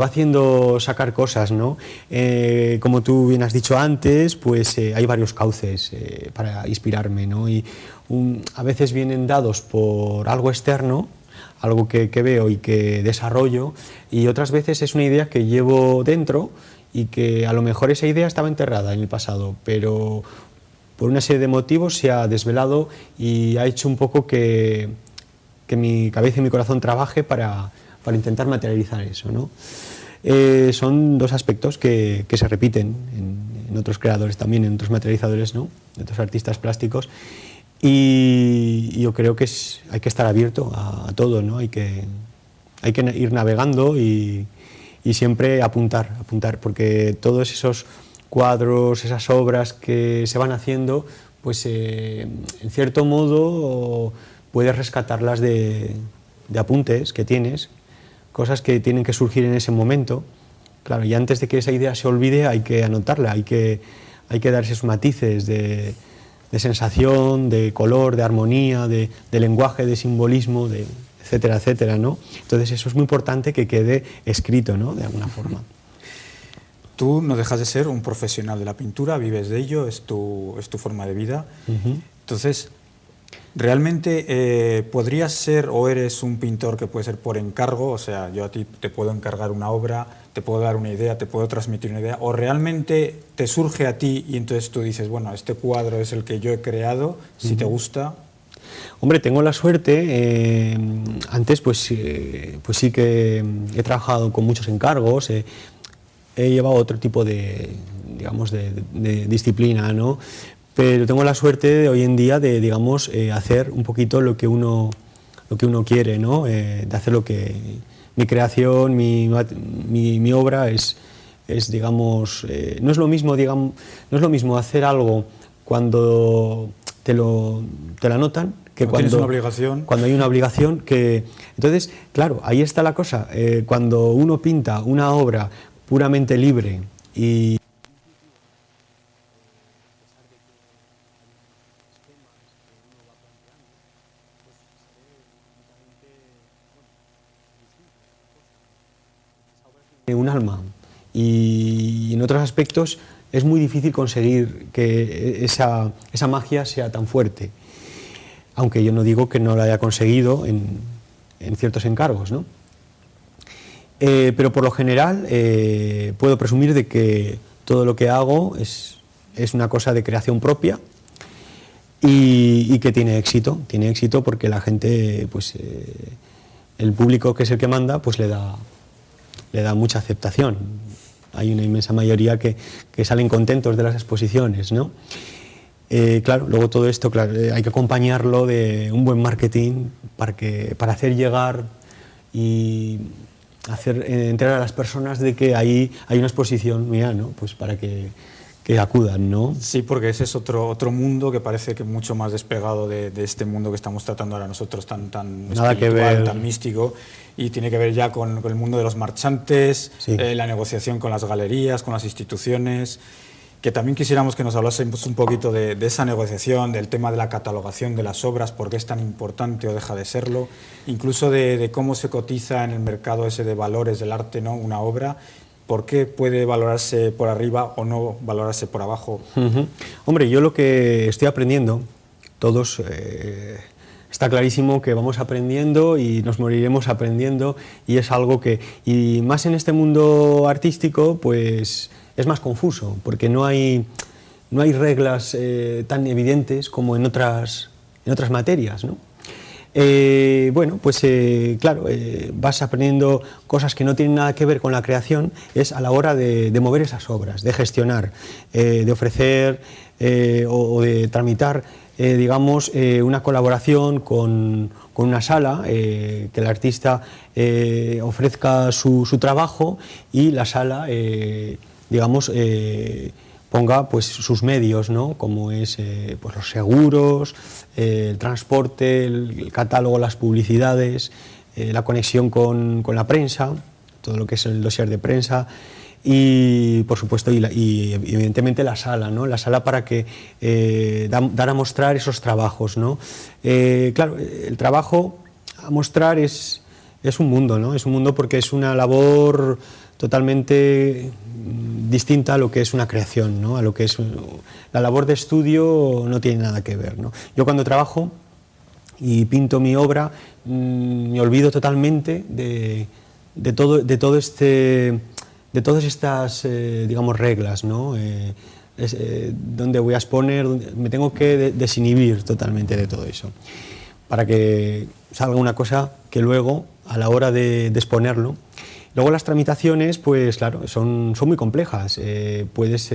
Speaker 2: haciendo sacar cosas, ¿no? Como tú bien has dicho antes, pues hay varios cauces para inspirarme, ¿no? Y a veces vienen dados por algo externo, algo que veo y que desarrollo, y otras veces es una idea que llevo dentro y que a lo mejor esa idea estaba enterrada en el pasado, pero por una serie de motivos se ha desvelado y ha hecho un poco que mi cabeza y mi corazón trabaje para intentar materializar eso, ¿no? Son dos aspectos que se repiten en otros creadores también, en otros materializadores, ¿no? En otros artistas plásticos, y yo creo que hay que estar abierto a todo, ¿no? Hay que ir navegando y siempre apuntar, porque todos esos cuadros, esas obras que se van haciendo, pues en cierto modo puedes rescatarlas de apuntes que tienes, cosas que tienen que surgir en ese momento. Claro, y antes de que esa idea se olvide hay que anotarla, hay que darse esos matices de sensación, de color, de armonía, de lenguaje, de simbolismo, etcétera, etcétera, ¿no? Entonces eso es muy importante que quede escrito, ¿no? De alguna forma.
Speaker 1: Tú no dejas de ser un profesional de la pintura, vives de ello, es tu forma de vida. Entonces, ¿realmente podrías ser o eres un pintor que puede ser por encargo? O sea, yo a ti te puedo encargar una obra, te puedo dar una idea, te puedo transmitir una idea, o realmente te surge a ti y entonces tú dices, bueno, este cuadro es el que yo he creado, si te gusta.
Speaker 2: Hombre, tengo la suerte, antes pues sí que he trabajado con muchos encargos, he llevado otro tipo de, digamos, de disciplina, ¿no? Pero tengo la suerte de hoy en día de, digamos, hacer un poquito lo que uno quiere, ¿no? De hacer lo que mi creación, mi obra es es, digamos, no es lo mismo, digamos, no es lo mismo hacer algo cuando te la anotan que
Speaker 1: tienes una obligación.
Speaker 2: cuando hay una obligación. Entonces, claro, ahí está la cosa. Cuando uno pinta una obra puramente libre y un alma, y en otros aspectos es muy difícil conseguir que esa magia sea tan fuerte, aunque yo no digo que no la haya conseguido en ciertos encargos, ¿no? Pero por lo general puedo presumir de que todo lo que hago es una cosa de creación propia y que tiene éxito porque la gente, pues el público, que es el que manda, pues le da mucha aceptación. Hay una inmensa mayoría que salen contentos de las exposiciones, ¿no? Claro, luego todo esto, claro, hay que acompañarlo de un buen marketing para hacer llegar y hacer entrar a las personas de que ahí hay una exposición mía, ¿no? Pues para que acudan, ¿no?
Speaker 1: Sí, porque ese es otro mundo que parece que mucho más despegado de este mundo que estamos tratando ahora nosotros, tan
Speaker 2: nada
Speaker 1: espiritual,
Speaker 2: que ver,
Speaker 1: tan místico, y tiene que ver ya con el mundo de los marchantes,
Speaker 2: sí.
Speaker 1: La negociación con las galerías, con las instituciones, que también quisiéramos que nos hablásemos un poquito de esa negociación, del tema de la catalogación de las obras, por qué es tan importante o deja de serlo, incluso de cómo se cotiza en el mercado ese de valores del arte, ¿no? Una obra. ¿Por qué puede valorarse por arriba o no valorarse por abajo?
Speaker 2: Hombre, yo lo que estoy aprendiendo, todos, está clarísimo que vamos aprendiendo y nos moriremos aprendiendo, y es algo que, y más en este mundo artístico, pues es más confuso, porque no hay reglas tan evidentes como en otras materias, ¿no? Bueno, pues claro, vas aprendiendo cosas que no tienen nada que ver con la creación, es a la hora de mover esas obras, de gestionar, de ofrecer o de tramitar, digamos, una colaboración con una sala, que el artista ofrezca su trabajo y la sala, digamos, ponga pues sus medios, ¿no? Como es pues los seguros, el transporte, el catálogo, las publicidades, la conexión con la prensa, todo lo que es el dossier de prensa, y por supuesto y evidentemente la sala, ¿no? La sala para que dar a mostrar esos trabajos, ¿no? Claro, el trabajo a mostrar es un mundo, ¿no? Es un mundo porque es una labor totalmente distinta a lo que es una creación, ¿no? A lo que es la labor de estudio, no tiene nada que ver, ¿no? Yo cuando trabajo y pinto mi obra, me olvido totalmente de todas estas digamos reglas, ¿no? Dónde voy a exponer, me tengo que desinhibir totalmente de todo eso, para que salga una cosa que luego, a la hora de exponerlo. Luego las tramitaciones, pues claro, son muy complejas. Puedes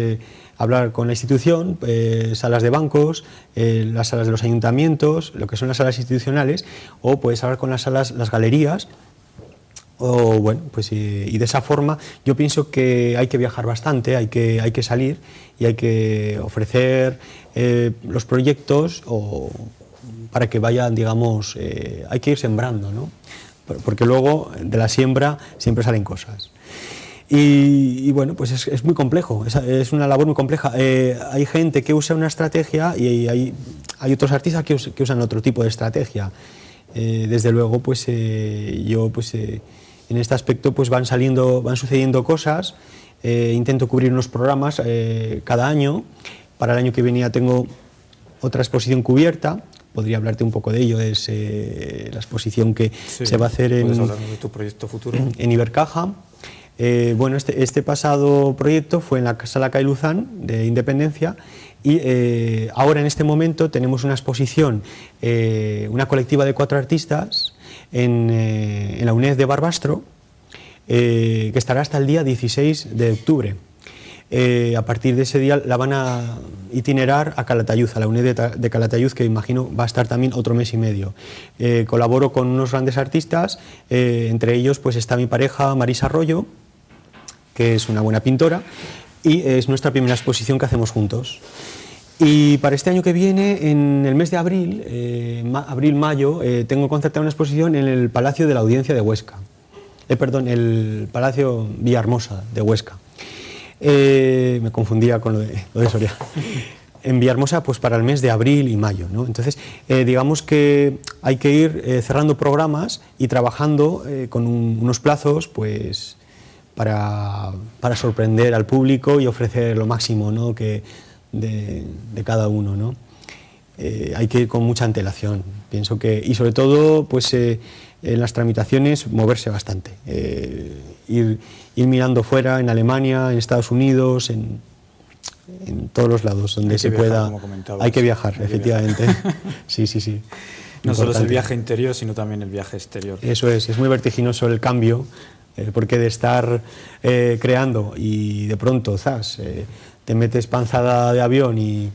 Speaker 2: hablar con la institución, salas de bancos, las salas de los ayuntamientos, lo que son las salas institucionales, o puedes hablar con las galerías, o bueno, pues y de esa forma yo pienso que hay que viajar bastante, hay que salir y hay que ofrecer los proyectos para que vayan, digamos, hay que ir sembrando, ¿no? Porque luego de la siembra siempre salen cosas. Y bueno, pues es muy complejo, es una labor muy compleja. Hay gente que usa una estrategia y hay otros artistas que usan otro tipo de estrategia. Desde luego, pues yo pues en este aspecto pues van sucediendo cosas. Intento cubrir unos programas cada año. Para el año que venía tengo otra exposición cubierta. Podría hablarte un poco de ello, es la exposición que se va a hacer
Speaker 1: ¿Puedes hablarnos de tu proyecto futuro?
Speaker 2: En Ibercaja. Bueno, este pasado proyecto fue en la Sala Cay Luzán de Independencia, y ahora en este momento tenemos una exposición, una colectiva de 4 artistas en la UNED de Barbastro, que estará hasta el día 16 de octubre. A partir de ese día la van a itinerar a Calatayud, a la UNED de Calatayud, que imagino va a estar también otro mes y medio. Colaboro con unos grandes artistas, entre ellos pues está mi pareja Marisa Arroyo, que es una buena pintora, y es nuestra primera exposición que hacemos juntos. Y para este año que viene, en el mes de abril, abril-mayo, tengo concertada una exposición en el Palacio de la Audiencia de Huesca. Perdón, el Palacio Villahermosa de Huesca. Me confundía con lo de Soria. En Villahermosa, pues para el mes de abril y mayo, ¿no? Entonces, digamos que hay que ir cerrando programas y trabajando con unos plazos, pues, para sorprender al público y ofrecer lo máximo, ¿no?, de cada uno, ¿no? Hay que ir con mucha antelación, pienso que, y sobre todo, pues, en las tramitaciones moverse bastante, ir mirando fuera, en Alemania, en Estados Unidos, en todos los lados donde se pueda. Hay que viajar, efectivamente. Sí, sí, sí.
Speaker 1: No solo es el viaje interior, sino también el viaje exterior.
Speaker 2: Eso es muy vertiginoso el cambio, porque de estar creando y de pronto, zas, te metes panzada de avión y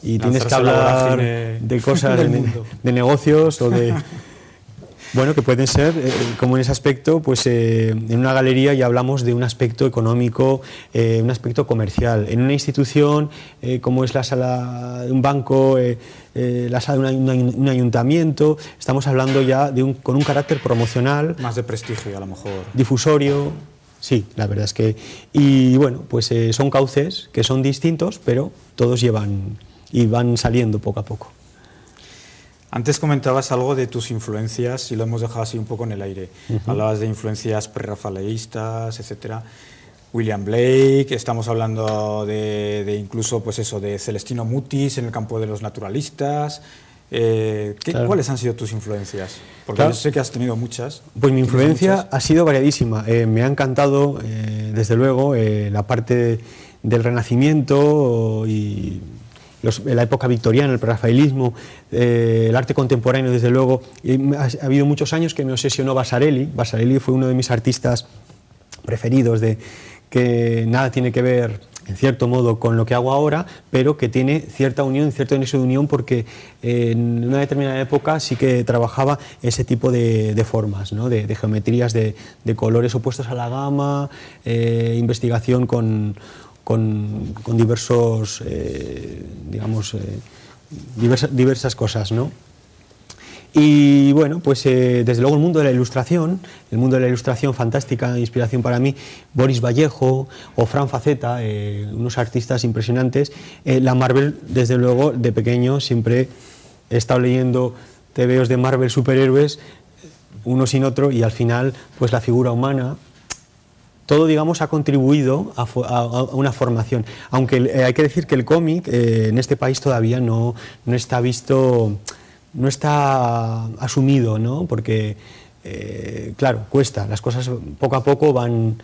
Speaker 2: tienes que hablar de cosas, de negocios o de... Bueno, que pueden ser, como en ese aspecto, pues en una galería ya hablamos de un aspecto económico, un aspecto comercial. En una institución, como es la sala de un banco, la sala de un ayuntamiento, estamos hablando ya con un carácter promocional.
Speaker 1: Más de prestigio, a lo mejor.
Speaker 2: Difusorio, sí, la verdad es que... Y bueno, pues son cauces que son distintos, pero todos llevan y van saliendo poco a poco.
Speaker 1: Antes comentabas algo de tus influencias y lo hemos dejado así un poco en el aire. Hablabas de influencias prerrafaeleístas, etcétera. William Blake, estamos hablando de incluso, pues eso, de Celestino Mutis en el campo de los naturalistas.
Speaker 2: Claro.
Speaker 1: ¿Cuáles han sido tus influencias? Porque
Speaker 2: claro,
Speaker 1: yo sé que has tenido muchas.
Speaker 2: Pues mi influencia ha sido variadísima. Me ha encantado, desde luego, la parte del Renacimiento y... la época victoriana, el prerrafaelismo, el arte contemporáneo, desde luego. Ha habido muchos años que me obsesionó Vasarely. Vasarely fue uno de mis artistas preferidos, que nada tiene que ver, en cierto modo, con lo que hago ahora, pero que tiene cierta unión, cierto nexo de unión, porque en una determinada época sí que trabajaba ese tipo de formas, ¿no?, de geometrías, de colores opuestos a la gama, investigación con diversos, digamos, diversas cosas, ¿no? Y bueno, pues desde luego el mundo de la ilustración fantástica, inspiración para mí, Boris Vallejo o Fran Faceta, unos artistas impresionantes. La Marvel, desde luego, de pequeño siempre he estado leyendo tebeos de Marvel, superhéroes, uno sin otro, y al final, pues la figura humana. Todo, digamos, ha contribuido a una formación, aunque hay que decir que el cómic en este país todavía no está visto, no está asumido, ¿no? Porque, claro, cuesta, las cosas poco a poco van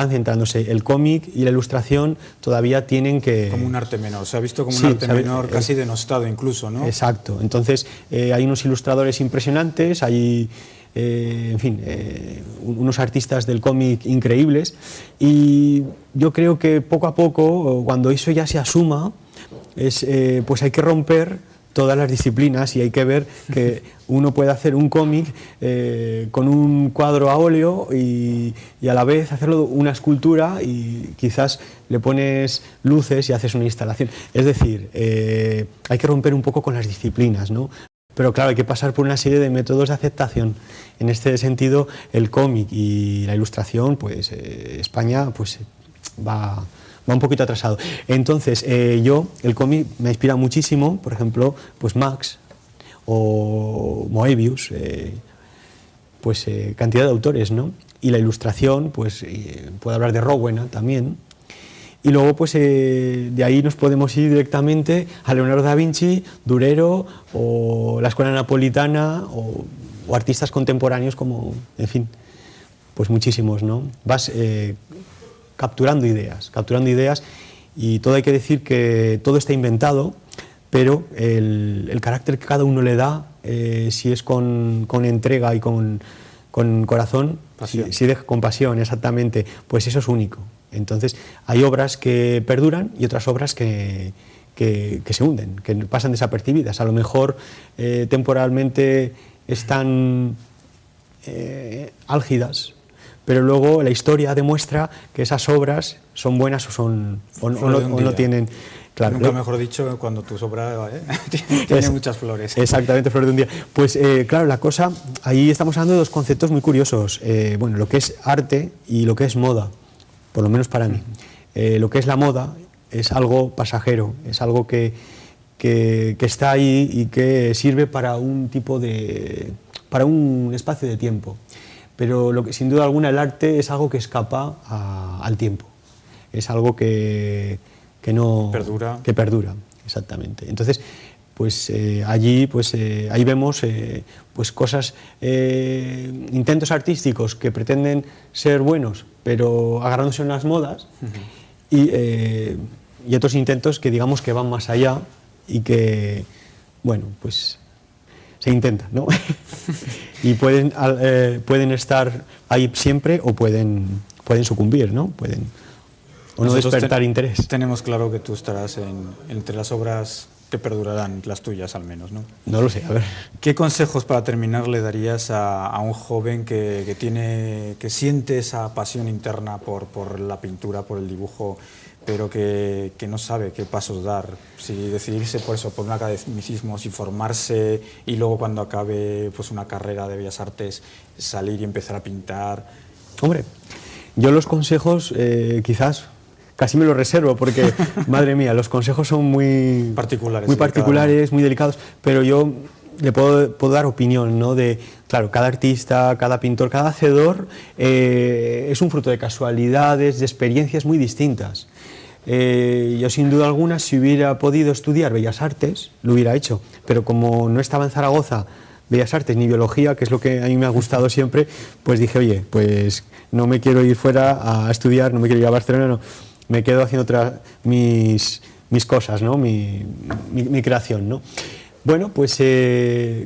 Speaker 2: centrándose. El cómic y la ilustración todavía tienen que...
Speaker 1: Como un arte menor, se ha visto como un arte menor casi denostado incluso, ¿no?
Speaker 2: Exacto, entonces hay unos ilustradores impresionantes, hay... en fin, unos artistas del cómic increíbles, y yo creo que poco a poco, cuando eso ya se asuma, pues hay que romper todas las disciplinas y hay que ver que uno puede hacer un cómic con un cuadro a óleo y a la vez hacerlo una escultura, y quizás le pones luces y haces una instalación. Es decir, hay que romper un poco con las disciplinas, ¿no? Pero claro, hay que pasar por una serie de métodos de aceptación. En este sentido, el cómic y la ilustración, pues España pues va un poquito atrasado. Entonces, el cómic me inspira muchísimo, por ejemplo, pues Max o Moebius, pues cantidad de autores, ¿no? Y la ilustración, pues puedo hablar de Rowena también. Y luego, pues de ahí nos podemos ir directamente a Leonardo da Vinci, Durero, o la escuela napolitana, o artistas contemporáneos como, en fin, pues muchísimos, ¿no? Vas capturando ideas, y todo hay que decir que todo está inventado, pero el carácter que cada uno le da, si es con entrega y con corazón, con pasión, exactamente, pues eso es único. Entonces, hay obras que perduran y otras obras que se hunden, que pasan desapercibidas. A lo mejor temporalmente están álgidas, pero luego la historia demuestra que esas obras son buenas o no tienen... Claro,
Speaker 1: nunca mejor dicho, cuando tu obra tiene muchas flores.
Speaker 2: Exactamente, flores de un día. Pues claro, la cosa, ahí estamos hablando de dos conceptos muy curiosos. Bueno, lo que es arte y lo que es moda, por lo menos para mí. Lo que es la moda es algo pasajero, es algo que está ahí y que sirve para un espacio de tiempo. Pero sin duda alguna el arte es algo que escapa al tiempo. Es algo que perdura, exactamente. Entonces, pues allí ahí vemos pues cosas, intentos artísticos que pretenden ser buenos, pero agarrándose en las modas, y otros intentos que digamos que van más allá y que, bueno, pues se intentan, ¿no? Y pueden estar ahí siempre o pueden sucumbir, ¿no? O no despertar interés.
Speaker 1: Tenemos claro que tú estarás entre las obras que perdurarán, las tuyas al menos, ¿no?
Speaker 2: No lo sé, a ver.
Speaker 1: ¿Qué consejos para terminar le darías a un joven que siente esa pasión interna por la pintura, por el dibujo, pero que no sabe qué pasos dar? Si decidirse por un academicismo, si formarse y luego cuando acabe pues una carrera de Bellas Artes salir y empezar a pintar.
Speaker 2: Hombre, yo los consejos quizás casi me los reservo porque, madre mía, los consejos son muy particulares, muy delicados, pero yo le puedo dar opinión, ¿no? Claro, cada artista, cada pintor, cada hacedor es un fruto de casualidades, de experiencias muy distintas. Yo sin duda alguna, si hubiera podido estudiar Bellas Artes, lo hubiera hecho, pero como no estaba en Zaragoza Bellas Artes ni Biología, que es lo que a mí me ha gustado siempre, pues dije, oye, pues no me quiero ir fuera a estudiar, no me quiero ir a Barcelona, no, me quedo haciendo mis cosas, ¿no? mi creación, ¿no? Bueno, pues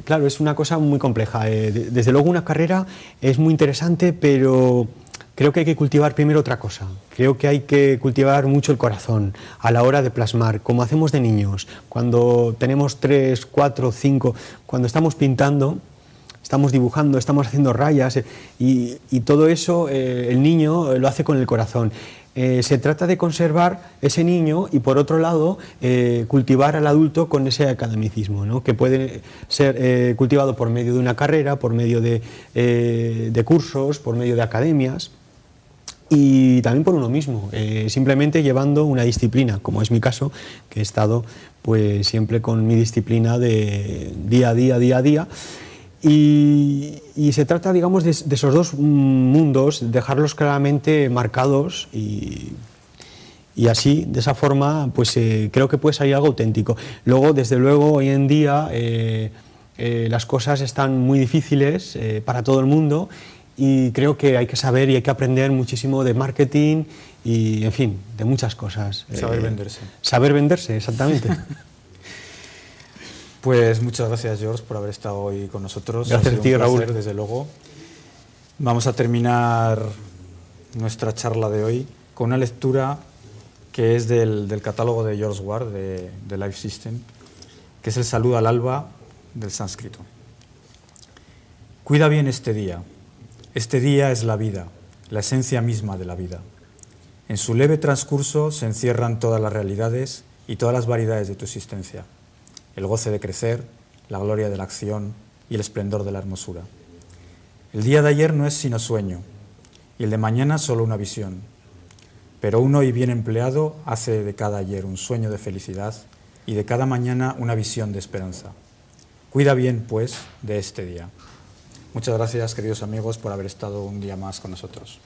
Speaker 2: claro, es una cosa muy compleja. Desde luego una carrera es muy interesante, pero creo que hay que cultivar primero otra cosa. Creo que hay que cultivar mucho el corazón a la hora de plasmar, como hacemos de niños. Cuando tenemos 3, 4, 5, cuando estamos pintando, estamos dibujando, estamos haciendo rayas y todo eso el niño lo hace con el corazón. Se trata de conservar ese niño y por otro lado cultivar al adulto con ese academicismo, ¿no? Que puede ser cultivado por medio de una carrera, por medio de cursos, por medio de academias y también por uno mismo, simplemente llevando una disciplina, como es mi caso, que he estado pues siempre con mi disciplina de día a día. Y se trata, digamos, de esos dos mundos, dejarlos claramente marcados y así, de esa forma, pues creo que puede salir algo auténtico. Luego, desde luego, hoy en día las cosas están muy difíciles para todo el mundo y creo que hay que saber y hay que aprender muchísimo de marketing y, en fin, de muchas cosas.
Speaker 1: Saber venderse.
Speaker 2: Saber venderse, exactamente.
Speaker 1: Pues muchas gracias, George, por haber estado hoy con nosotros.
Speaker 2: Gracias a ti, Raúl.
Speaker 1: Desde luego. Vamos a terminar nuestra charla de hoy con una lectura que es del catálogo de George Ward, de Life System, que es el saludo al alba del sánscrito. Cuida bien este día. Este día es la vida, la esencia misma de la vida. En su leve transcurso se encierran todas las realidades y todas las variedades de tu existencia. El goce de crecer, la gloria de la acción y el esplendor de la hermosura. El día de ayer no es sino sueño, y el de mañana solo una visión. Pero un hoy bien empleado hace de cada ayer un sueño de felicidad y de cada mañana una visión de esperanza. Cuida bien, pues, de este día. Muchas gracias, queridos amigos, por haber estado un día más con nosotros.